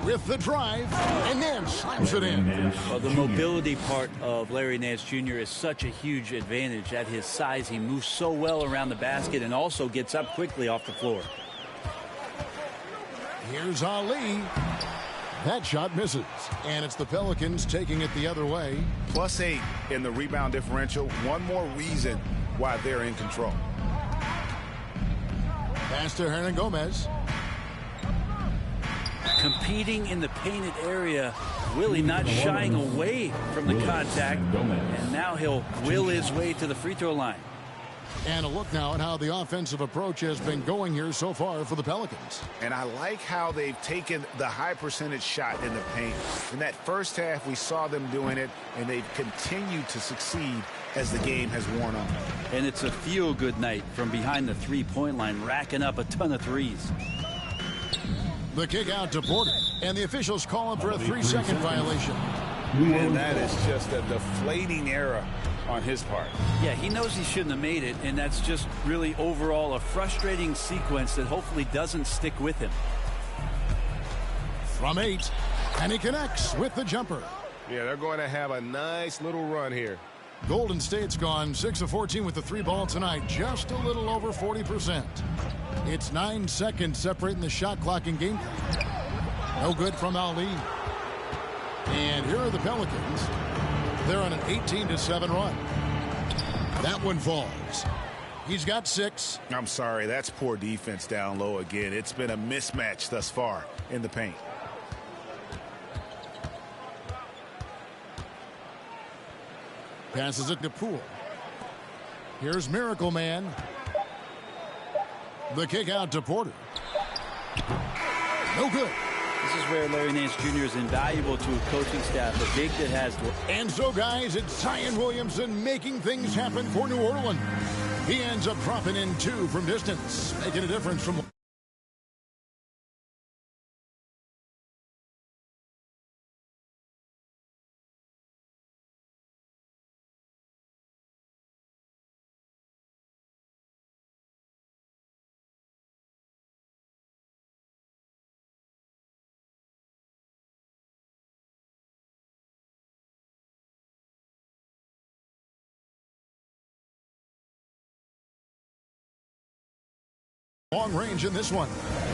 With the drive, and then slams it in. Well, the mobility part of Larry Nance Jr. is such a huge advantage. At his size, he moves so well around the basket and also gets up quickly off the floor. Here's Ali. That shot misses, and it's the Pelicans taking it the other way. +8 in the rebound differential. One more reason why they're in control. Pass to Hernan Gomez. Competing in the painted area Willie not shying away from the contact, and now he'll will his way to the free throw line. And a look now at how the offensive approach has been going here so far for the Pelicans. And I like how they've taken the high percentage shot in the paint. In that first half, we saw them doing it, and they've continued to succeed as the game has worn on. And it's a feel-good night from behind the three-point line, racking up a ton of threes. The kick out to Porter, and the officials call him for a 3-second violation. And that is just a deflating error on his part. Yeah, he knows he shouldn't have made it, and that's just really overall a frustrating sequence that hopefully doesn't stick with him. From 8, and he connects with the jumper. Yeah, they're going to have a nice little run here. Golden State's gone 6 of 14 with the 3 ball tonight, just a little over 40%. It's 9 seconds separating the shot clock and game clock. No good from Ali. And here are the Pelicans. They're on an 18-7 run. That one falls. He's got 6. I'm sorry, that's poor defense down low again. It's been a mismatch thus far in the paint. Passes it to Poole. Here's Miracle Man. The kick out to Porter. No good. This is where Larry Nance Jr. is invaluable to a coaching staff, a big that has... And so, guys, it's Zion Williamson making things happen for New Orleans. He ends up dropping in 2 from distance, making a difference from... Long range in this one.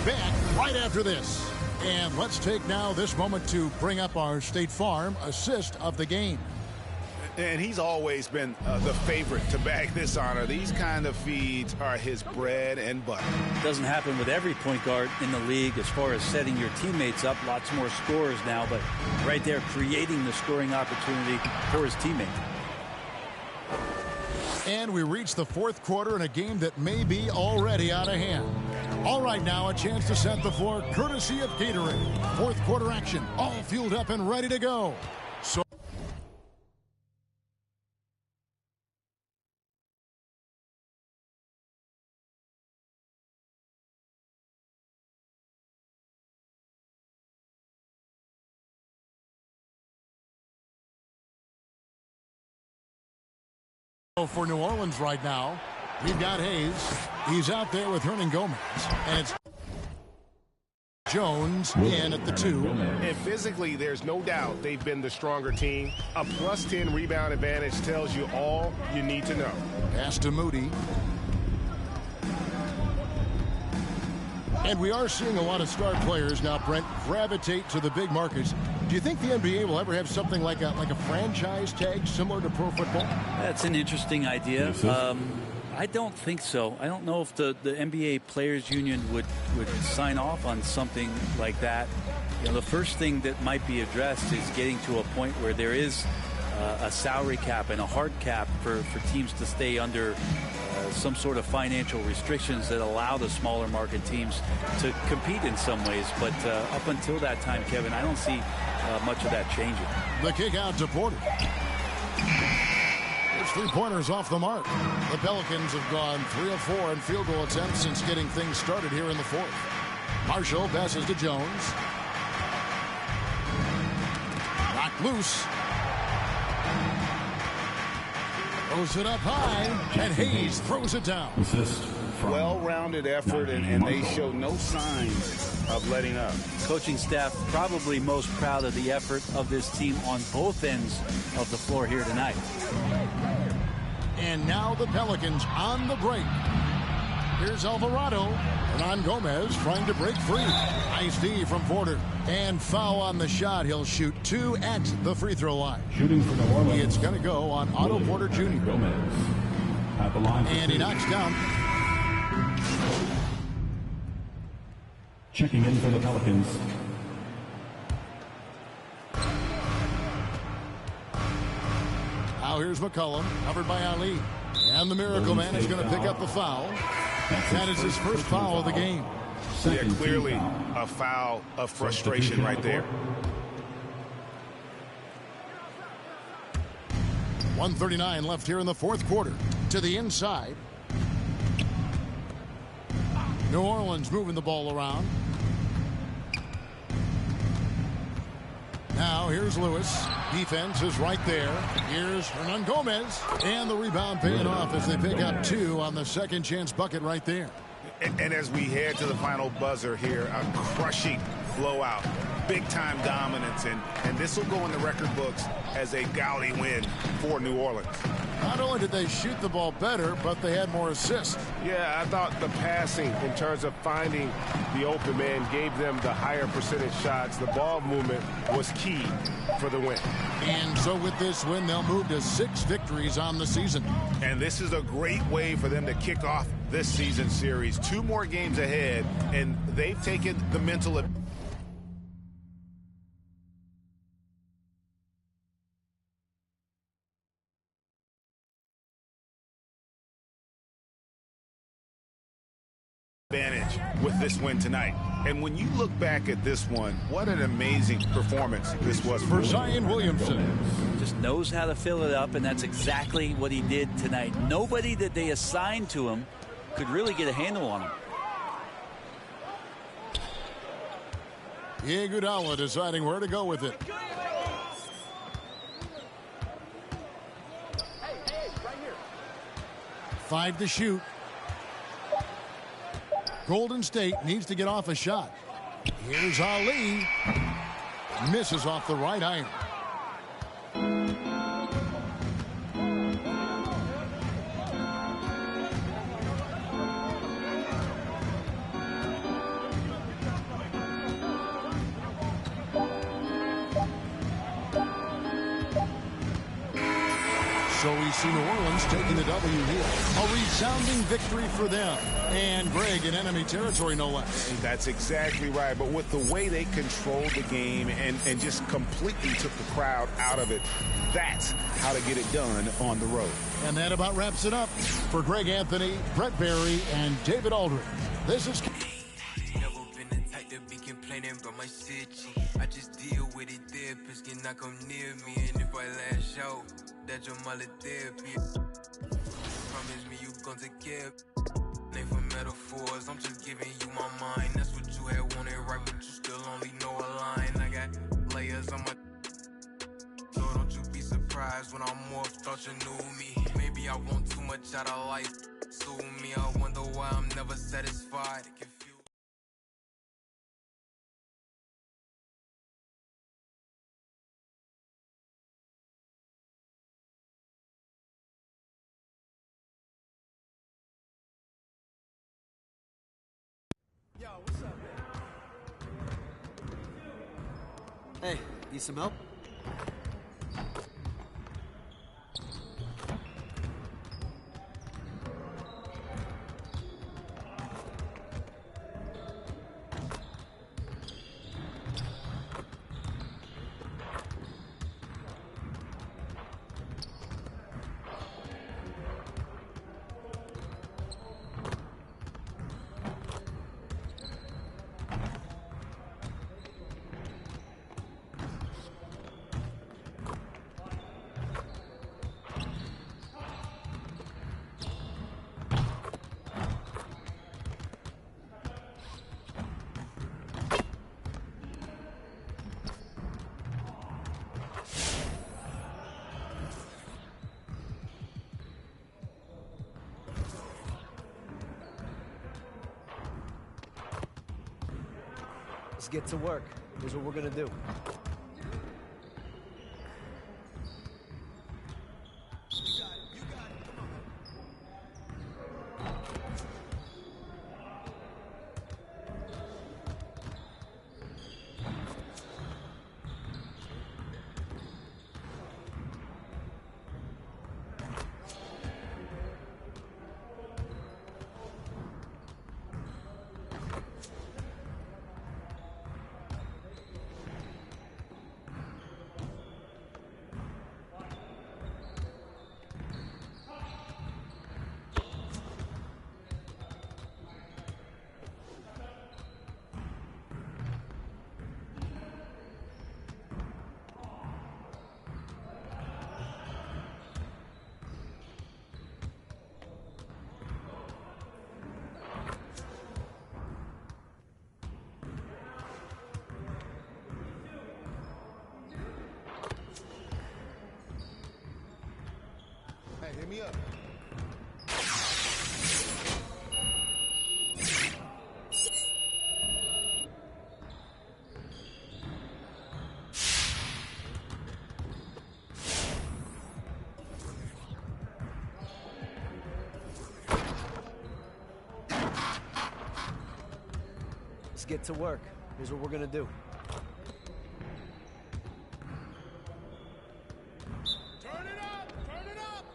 Back right after this. And let's take now this moment to bring up our State Farm assist of the game. And he's always been the favorite to bag this honor. These kind of feeds are his bread and butter. Doesn't happen with every point guard in the league as far as setting your teammates up. Lots more scorers now, but right there creating the scoring opportunity for his teammate. And we reach the 4th quarter in a game that may be already out of hand. All right, now a chance to set the floor courtesy of Gatorade. 4th quarter action, all fueled up and ready to go. So for New Orleans right now, we've got Hayes. He's out there with Hernan Gomez. And it's Jones in at the 2. And physically, there's no doubt they've been the stronger team. A plus 10 rebound advantage tells you all you need to know. Pass to Moody. And we are seeing a lot of star players now, Brent, gravitate to the big markets. Do you think the NBA will ever have something like a franchise tag similar to pro football? That's an interesting idea. I don't think so. I don't know if the NBA Players Union would sign off on something like that. You know, the first thing that might be addressed is getting to a point where there is a salary cap and a hard cap for teams to stay under some sort of financial restrictions that allow the smaller market teams to compete in some ways. But up until that time, Kevin, I don't see much of that changing. The kick out to Porter. There's 3-pointers off the mark. The Pelicans have gone 3 of 4 in field goal attempts since getting things started here in the 4th. Marshall passes to Jones. Knocked loose. Throws it up high, and Hayes throws it down. Well-rounded effort, and they show no signs of letting up. Coaching staff probably most proud of the effort of this team on both ends of the floor here tonight. And now the Pelicans on the break. Here's Alvarado. Hernan Gomez trying to break free. Nice D from Porter. And foul on the shot. He'll shoot 2 at the free throw line. Shooting for New Orleans. It's going to go on Otto Porter Jr. Gomez at the line. And he knocks down. Checking in for the Pelicans. Now here's McCollum, covered by Ali. And the Miracle Man is going to pick up a foul. That is his first foul of the game. Yeah, clearly a foul of frustration right there. 1:39 left here in the fourth quarter. To the inside. New Orleans moving the ball around. Now here's Lewis. Defense is right there. Here's Hernan Gomez. And the rebound paying off as they pick up 2 on the second chance bucket right there. And as we head to the final buzzer here, a crushing blowout. Big-time dominance, and this will go in the record books as a gaudy win for New Orleans. Not only did they shoot the ball better, but they had more assists. Yeah, I thought the passing in terms of finding the open man gave them the higher percentage shots. The ball movement was key for the win. And so with this win, they'll move to 6 victories on the season. And this is a great way for them to kick off this season series. 2 more games ahead, and they've taken the mental advantage with this win tonight. And when you look back at this one, what an amazing performance this was for Zion Williamson. Just knows how to fill it up, and that's exactly what he did tonight. Nobody that they assigned to him could really get a handle on him. Iguodala deciding where to go with it. Five to shoot. Golden State needs to get off a shot. Here's Ali. Misses off the right iron. So we see New Orleans taking the W here. A resounding victory for them. And Greg in enemy territory, no less. That's exactly right. But with the way they controlled the game and just completely took the crowd out of it, that's how to get it done on the road. And that about wraps it up. For Greg Anthony, Brett Barry, and David Aldridge, this is... Never been the type to be complaining about my city. I just deal with it there, Piskin not come near me. And if I lash out, that's your mother therapy. Promise me you gon' take care. Name for metaphors, I'm just giving you my mind. That's what you had wanted right, but you still only know a line. I got layers on my... So don't you be surprised when I'm off, thought you knew me. Maybe I want too much out of life. Sue me, I wonder why I'm never satisfied. Yo, what's up, man? Hey, need some help? Let's get to work. Here's what we're gonna do. Let's get to work. Here's what we're going to do. Turn it up! Turn it up!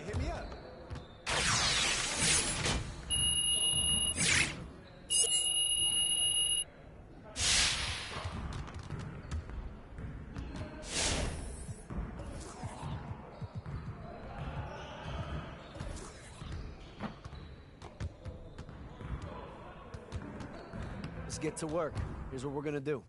Hit me up. Let's get to work. Here's what we're going to do.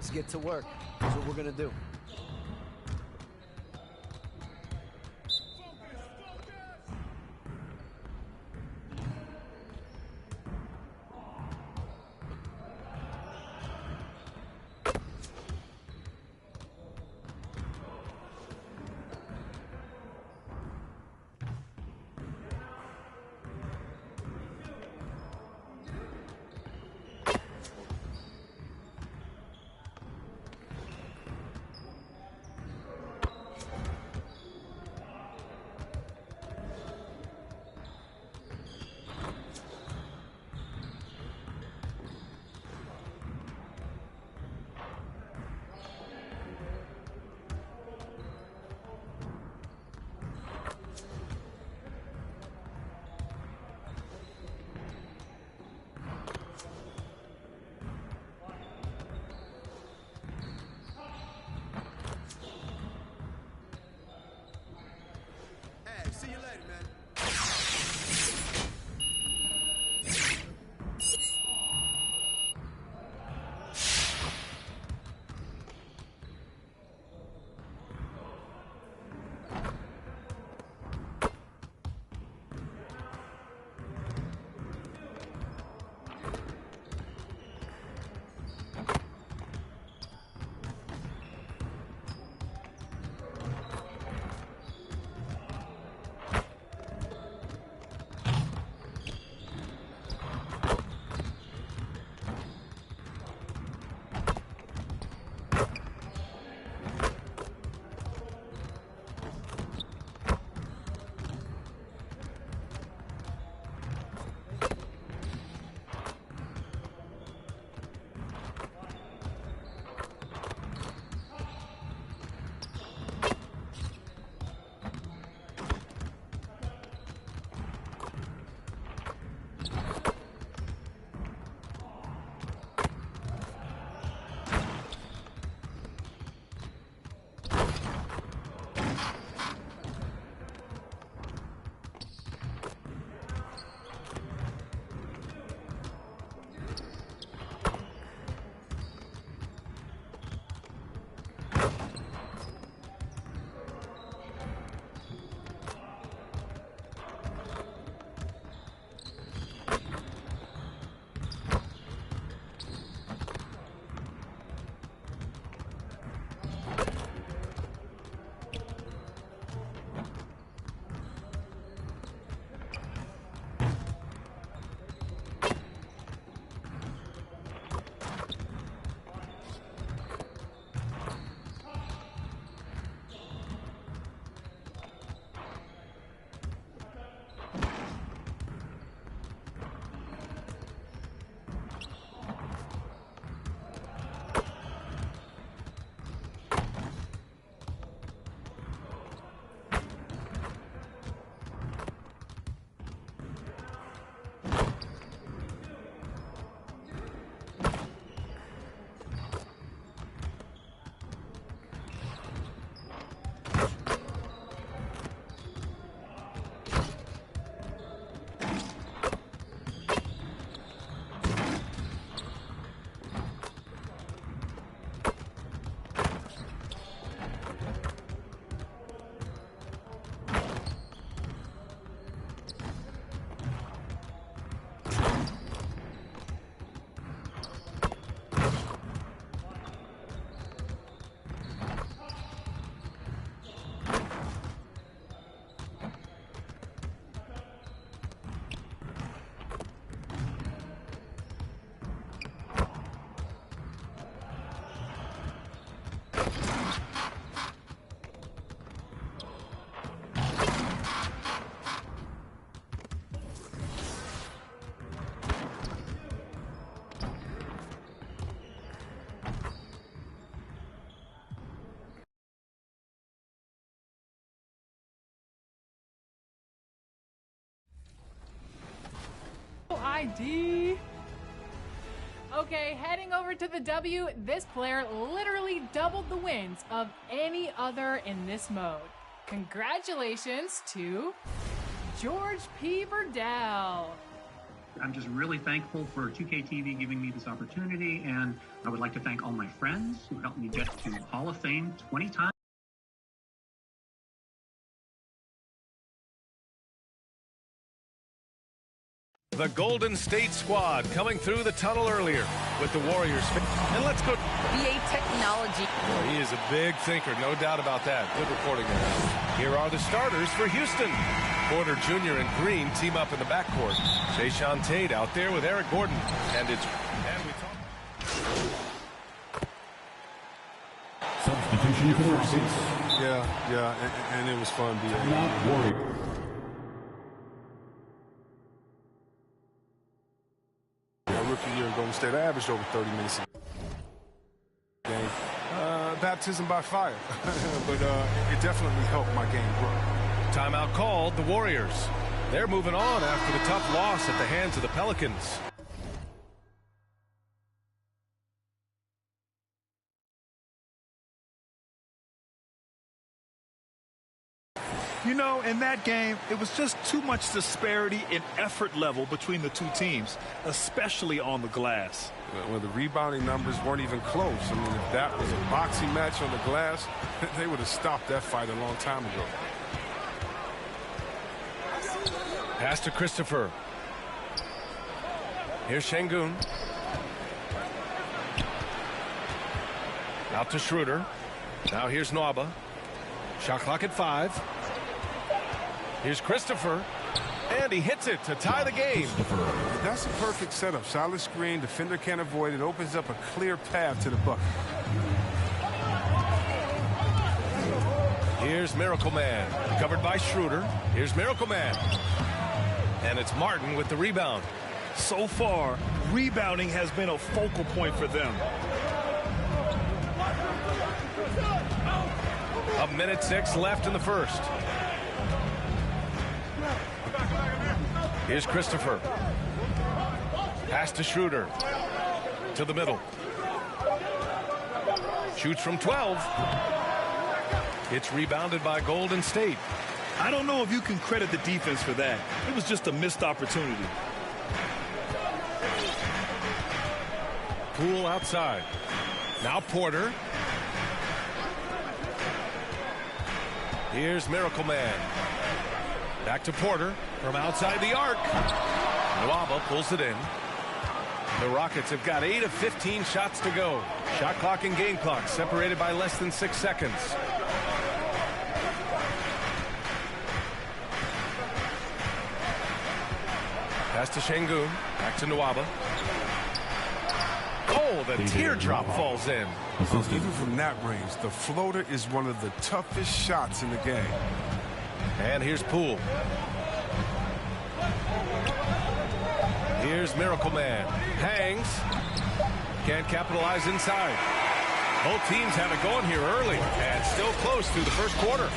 Let's get to work. Here's what we're going to do. ID. Okay, heading over to the W, this player literally doubled the wins of any other in this mode. Congratulations to George P. Burdell. I'm just really thankful for 2K TV giving me this opportunity, and I would like to thank all my friends who helped me get to Hall of Fame 20 times. The Golden State squad coming through the tunnel earlier with the Warriors. And let's go. VA technology. Well, he is a big thinker, no doubt about that. Good reporting there. Here are the starters for Houston. Porter Jr. and Green team up in the backcourt. Jayshawn Tate out there with Eric Gordon. And we talk. Substitution for the Rockets. Yeah, and it was fun being Warriors. Rookie year in Golden State, I averaged over 30 minutes a game. Baptism by fire, but it definitely helped my game grow. Timeout called, the Warriors. They're moving on after the tough loss at the hands of the Pelicans. You know, in that game, it was just too much disparity in effort level between the two teams, especially on the glass. Well, the rebounding numbers weren't even close. I mean, if that was a boxing match on the glass, they would have stopped that fight a long time ago. Pass to Christopher. Here's Şengün. Out to Schroeder. Now here's Nwaba. Shot clock at 5. Here's Christopher, and he hits it to tie the game. That's a perfect setup. Solid screen, defender can't avoid it. Opens up a clear path to the bucket. Here's Miracle Man, covered by Schroeder. Here's Miracle Man. And it's Martin with the rebound. So far, rebounding has been a focal point for them. A minute 6 left in the first. Here's Christopher. Pass to Schroeder. To the middle. Shoots from 12. It's rebounded by Golden State. I don't know if you can credit the defense for that. It was just a missed opportunity. Poole outside. Now Porter. Here's Miracle Man. Back to Porter from outside the arc. Nwaba pulls it in. The Rockets have got 8 of 15 shots to go. Shot clock and game clock separated by less than 6 seconds. Pass to Şengün. Back to Nwaba. Oh, the teardrop falls in. Even from that range, the floater is one of the toughest shots in the game. And here's Poole. Here's Miracle Man. Hangs. Can't capitalize inside. Both teams have it going here early and still close through the first quarter.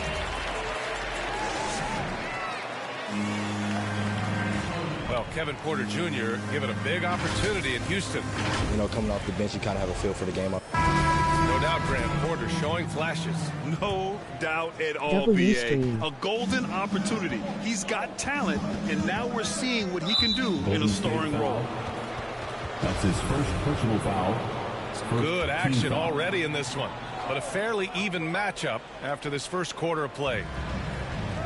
Well, Kevin Porter Jr. given a big opportunity in Houston. You know, coming off the bench, you kind of have a feel for the game. No doubt Grant Porter showing flashes. No doubt at all, BA. A golden opportunity. He's got talent, and now we're seeing what he can do in a starring role. That's his first personal foul. Good action already in this one, but a fairly even matchup after this first quarter of play.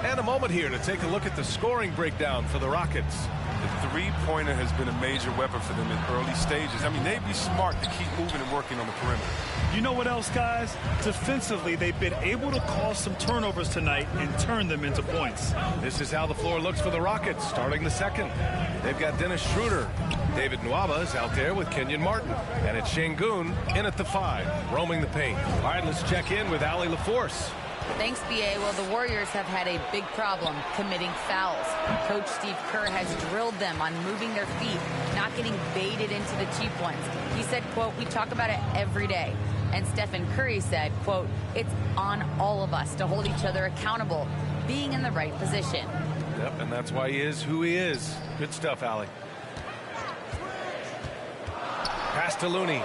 And a moment here to take a look at the scoring breakdown for the Rockets. The three-pointer has been a major weapon for them in early stages. I mean, they'd be smart to keep moving and working on the perimeter. You know what else, guys? Defensively, they've been able to cause some turnovers tonight and turn them into points. This is how the floor looks for the Rockets starting the second. They've got Dennis Schroeder. David Nwaba is out there with Kenyon Martin. And it's Şengün in at the 5, roaming the paint. All right, let's check in with Allie LaForce. Thanks, BA. Well, the Warriors have had a big problem committing fouls. Coach Steve Kerr has drilled them on moving their feet, not getting baited into the cheap ones. He said, quote, "We talk about it every day." And Stephen Curry said, quote, "It's on all of us to hold each other accountable, being in the right position." Yep, and that's why he is who he is. Good stuff, Allie. Pass to Looney.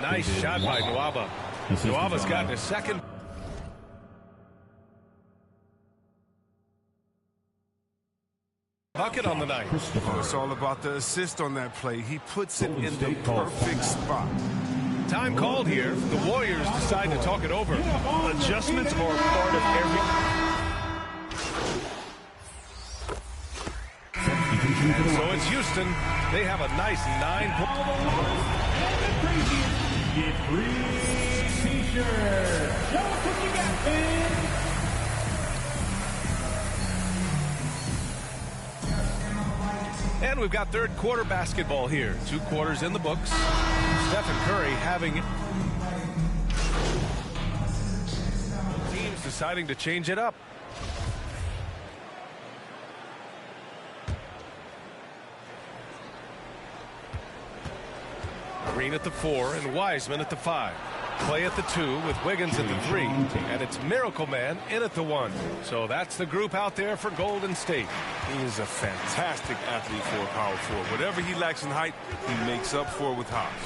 Nice shot by Nwaba. Nwaba's gotten his second. Bucket on the night. It's all about the assist on that play. He puts it in the perfect spot. Time called here. The Warriors decide to talk it over. Adjustments are part of every... So it's Houston. They have a nice 9-point. Get free t-shirt. Show us what you got, fans. And we've got third quarter basketball here. 2 quarters in the books. Stephen Curry having teams deciding to change it up. Green at the 4 and Wiseman at the 5. Play at the 2 with Wiggins at the 3. And it's Miracle Man in at the 1. So that's the group out there for Golden State. He is a fantastic athlete for a power forward. Whatever he lacks in height, he makes up for with hops.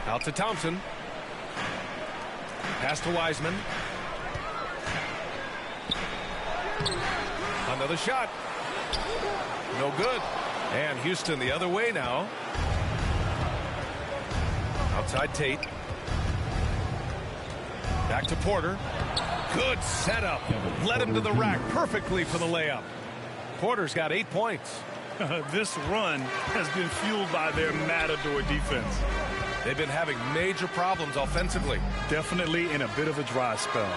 Out to Thompson. Pass to Wiseman. Another shot. No good. And Houston the other way now. Outside Tate. Back to Porter. Good setup. Led him to the rack perfectly for the layup. Porter's got 8 points. This run has been fueled by their Matador defense. They've been having major problems offensively. Definitely in a bit of a dry spell.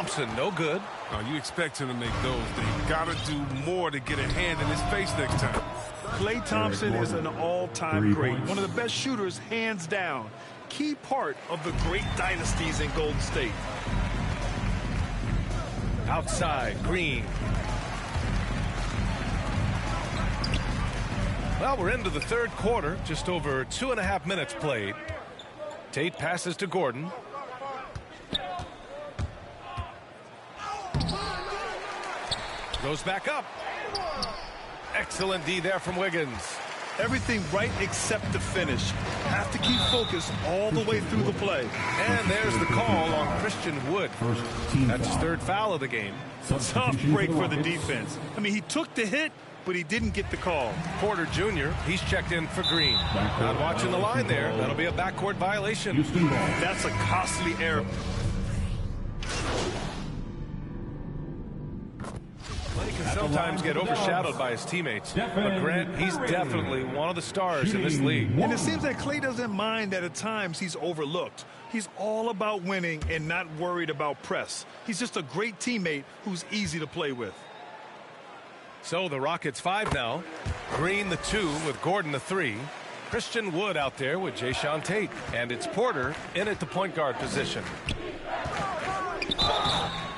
Thompson, no good. You expect him to make those. They got to do more to get a hand in his face next time. Klay Thompson is an all-time great. One of the best shooters, hands down. Key part of the great dynasties in Golden State. Outside, Green. Well, we're into the third quarter. Just over 2.5 minutes played. Tate passes to Gordon. Goes back up. Excellent D there from Wiggins. Everything right except the finish. Have to keep focused all the way through the play. And there's the call on Christian Wood. That's his third foul of the game. Tough break for the defense. I mean, he took the hit, but he didn't get the call. Porter Jr., he's checked in for Green. Not watching the line there. That'll be a backcourt violation. That's a costly error. He can sometimes get overshadowed by his teammates. But Grant, he's definitely one of the stars in this league. And it seems that Klay doesn't mind that at times he's overlooked. He's all about winning and not worried about press. He's just a great teammate who's easy to play with. So the Rockets 5 now. Green the 2 with Gordon the 3. Christian Wood out there with Jayshawn Tate. And it's Porter in at the point guard position.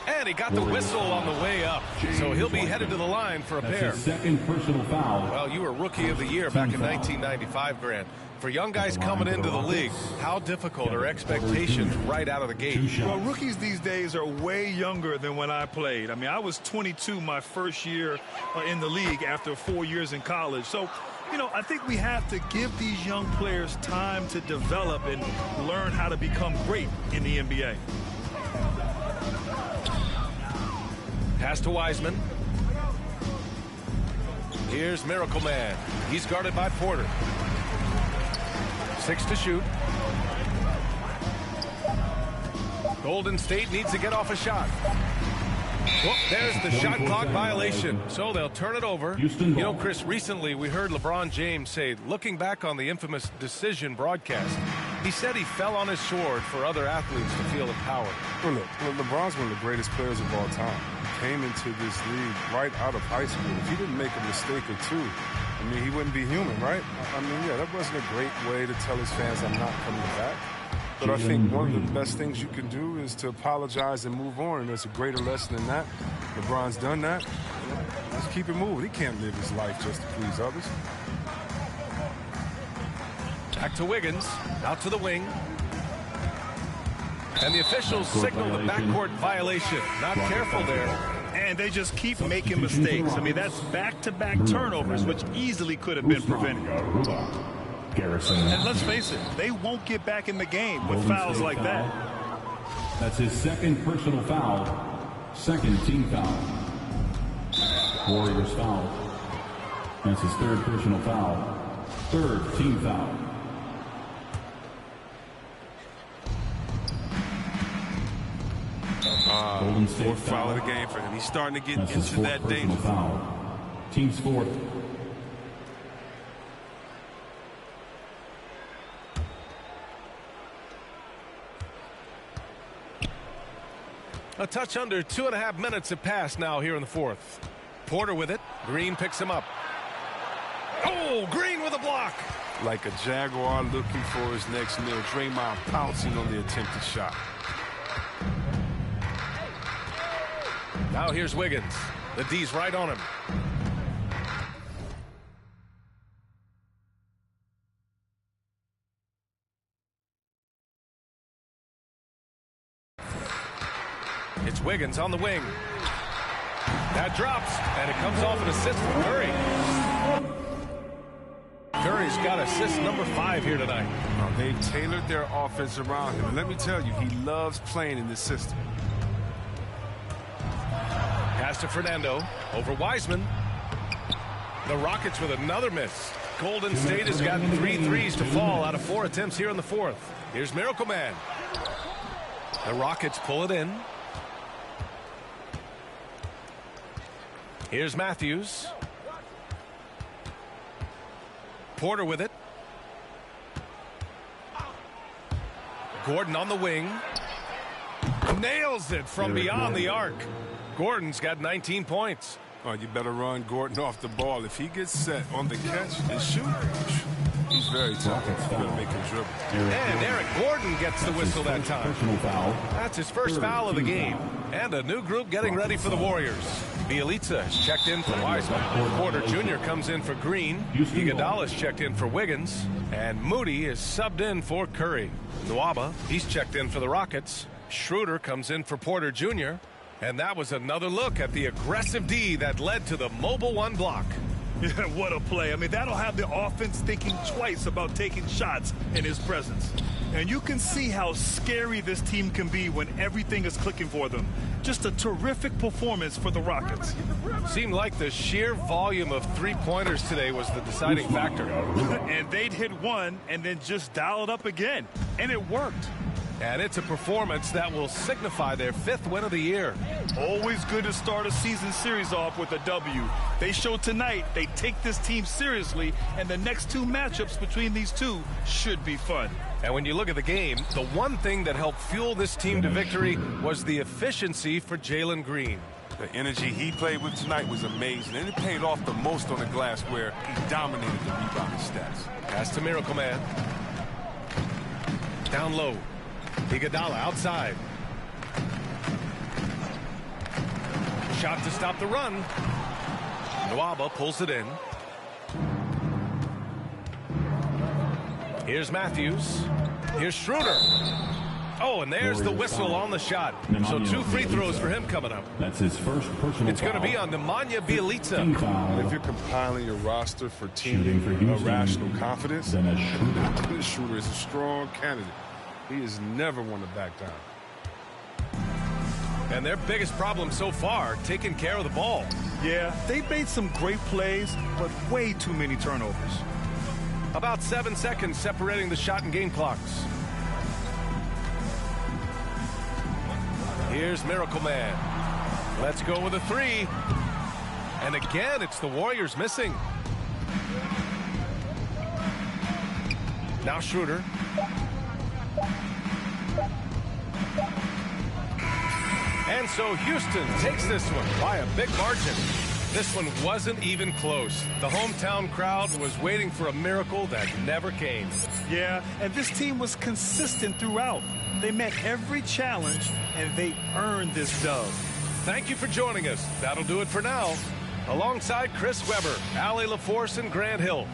And he got the whistle on the way up. So he'll be headed to the line for a pair. His second personal foul. Well, you were Rookie of the Year back in 1995, Grant. For young guys coming into the league, how difficult are expectations right out of the gate? Well, rookies these days are way younger than when I played. I mean, I was 22 my first year in the league after 4 years in college. So, you know, I think we have to give these young players time to develop and learn how to become great in the NBA. Pass to Wiseman. Here's Miracle Man. He's guarded by Porter. 6 to shoot. Golden State needs to get off a shot. Well, there's the shot clock violation. So they'll turn it over. You know, Chris, recently we heard LeBron James say, looking back on the infamous decision broadcast, he said he fell on his sword for other athletes to feel empowered. Well, look, LeBron's one of the greatest players of all time. He came into this league right out of high school. If he didn't make a mistake or two, I mean, he wouldn't be human, right? I mean, yeah, that wasn't a great way to tell his fans I'm not coming back. But I think one of the best things you can do is to apologize and move on, and there's a greater lesson than that. LeBron's done that. Let's keep it moving. He can't live his life just to please others. Back to Wiggins, out to the wing. And the officials signal the backcourt violation. Not careful there. And they just keep making mistakes. I mean, that's back-to-back turnovers, which easily could have been prevented. And let's face it, they won't get back in the game with fouls like that. That's his second personal foul. Second team foul. Warriors foul. That's his third personal foul. Third team foul. Golden State fourth foul of the game for him. He's starting to get That's into that danger. Foul. Team's fourth. A touch under 2.5 minutes have passed now here in the fourth. Porter with it. Green picks him up. Oh, Green with a block. Like a Jaguar looking for his next meal. Draymond pouncing on the attempted shot. Now here's Wiggins. The D's right on him. It's Wiggins on the wing. That drops, and it comes off an assist from Curry. Curry's got assist number 5 here tonight. They've tailored their offense around him. And let me tell you, he loves playing in this system. Pass to Fernando. Over Wiseman. The Rockets with another miss. Golden State has got 3 threes to fall out of 4 attempts here in the fourth. Here's Miracle Man. The Rockets pull it in. Here's Matthews. Porter with it. Gordon on the wing. nails it from beyond the arc. Gordon's got 19 points. Oh, you better run Gordon off the ball. If he gets set on the catch and shoot, he's very tough. You better make him dribble. And Eric Gordon gets the whistle that time. That's his first foul of the game. And a new group getting ready for the Warriors. Bielitsa has checked in for Wiseman. Porter Jr. comes in for Green. Iguodala's checked in for Wiggins. And Moody is subbed in for Curry. Nwaba, he's checked in for the Rockets. Schroeder comes in for Porter Jr. And that was another look at the aggressive D that led to the mobile one block. Yeah, what a play. I mean, that'll have the offense thinking twice about taking shots in his presence. And you can see how scary this team can be when everything is clicking for them. Just a terrific performance for the Rockets. Seemed like the sheer volume of three-pointers today was the deciding factor. And they'd hit one and then just dial it up again. And it worked. And it's a performance that will signify their 5th win of the year. Always good to start a season series off with a W. They showed tonight they take this team seriously, and the next 2 matchups between these two should be fun. And when you look at the game, the one thing that helped fuel this team to victory was the efficiency for Jalen Green. The energy he played with tonight was amazing, and it paid off the most on the glass where he dominated the rebounding stats. Pass to Miracle Man. Down low. Iguodala outside. Shot to stop the run. Nwaba pulls it in. Here's Matthews. Here's Schroeder. Oh, and there's the whistle on the shot. So 2 free throws for him coming up. That's his first personal It's going to be on Nemanja Bjelica. If you're compiling your roster for team irrational confidence, then Schroeder is a strong candidate. He is never one to back down. And their biggest problem so far, taking care of the ball. Yeah, they've made some great plays, but way too many turnovers. About 7 seconds separating the shot and game clocks. Here's Miracle Man. Let's go with a 3. And again, it's the Warriors missing. Now Schroeder. And so Houston takes this one by a big margin. This one wasn't even close. The hometown crowd was waiting for a miracle that never came. Yeah, and this team was consistent throughout. They met every challenge, and they earned this dub. Thank you for joining us. That'll do it for now. Alongside Chris Webber, Allie LaForce, and Grant Hill.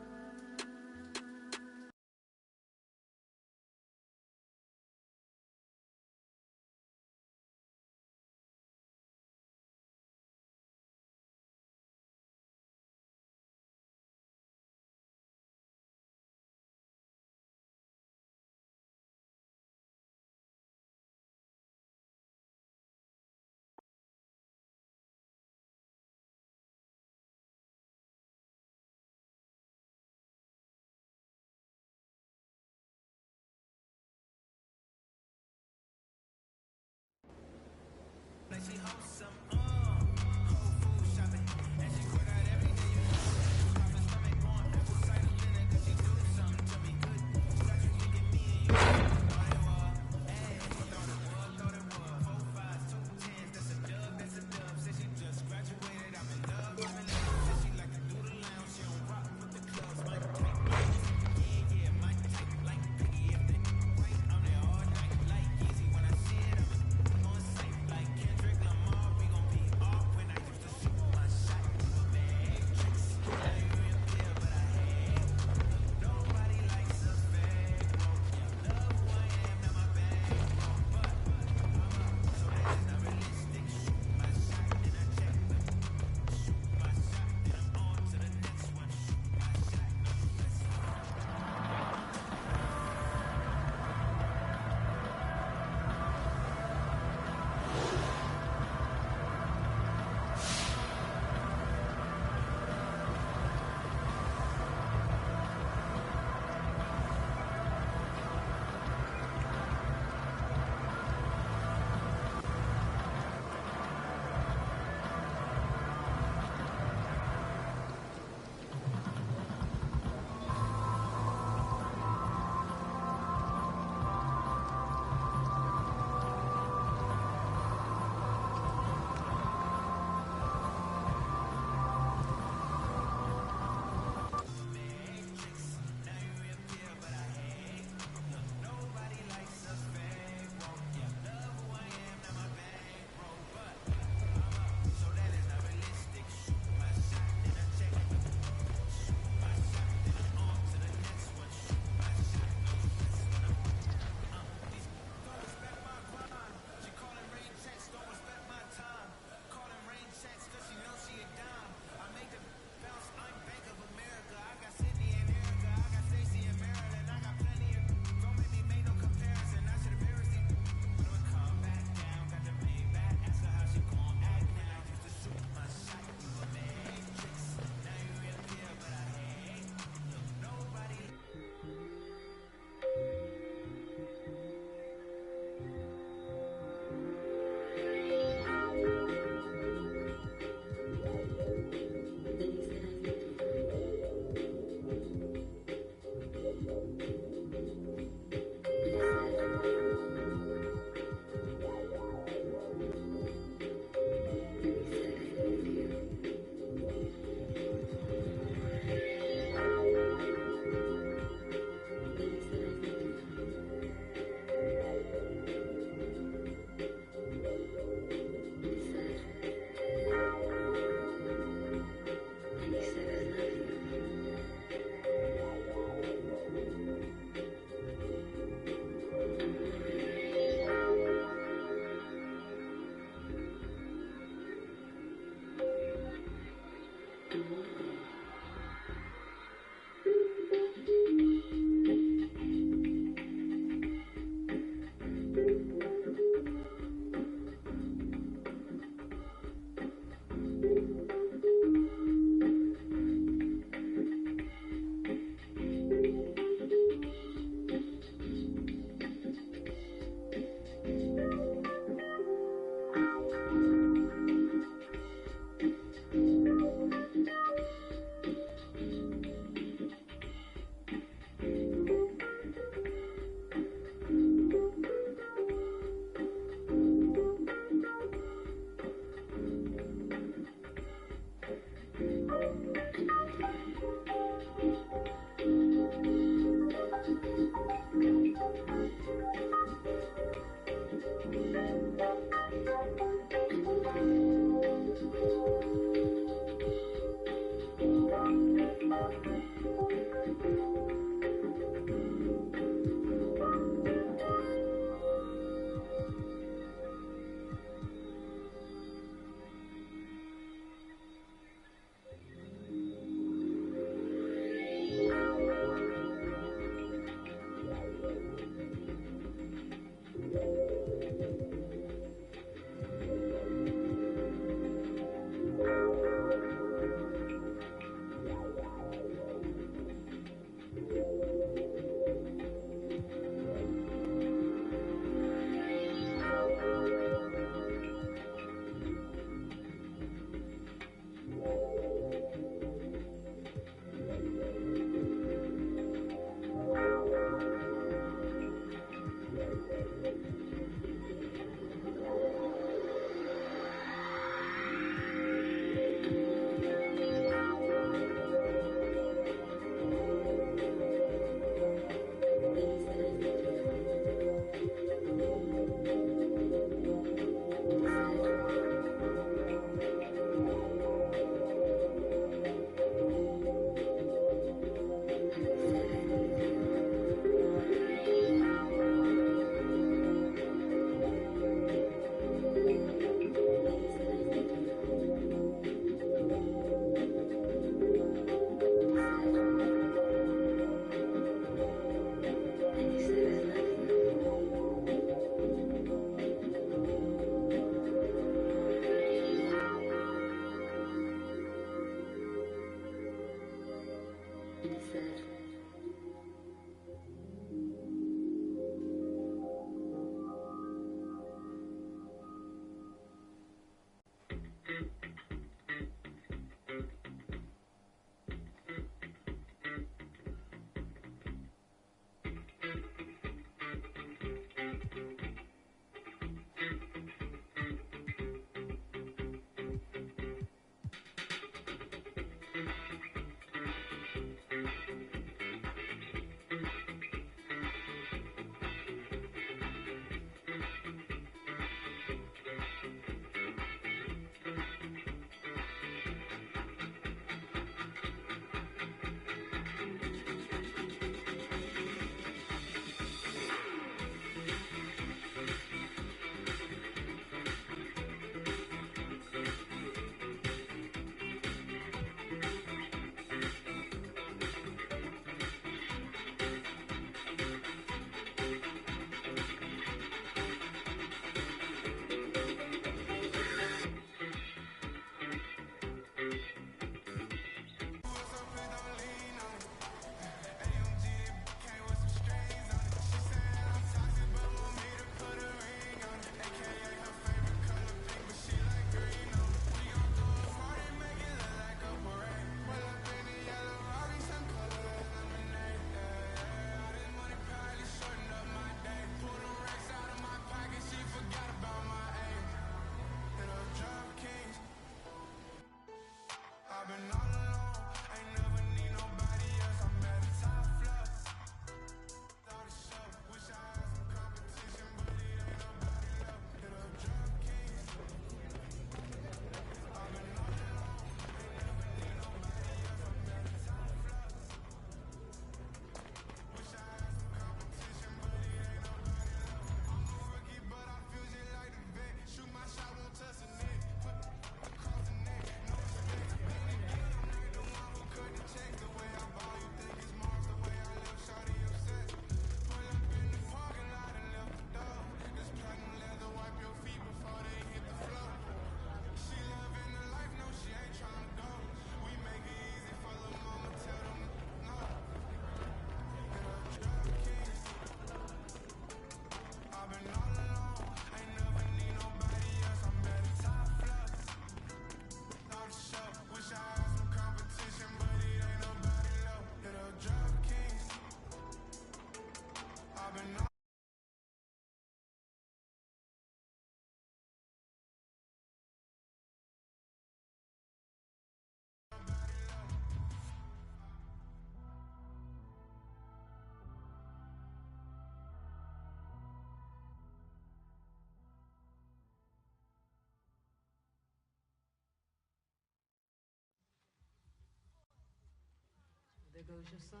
There goes your son.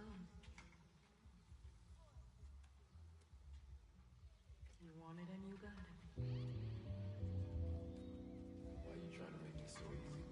You want it and you got it. Why are you trying to make it so easy?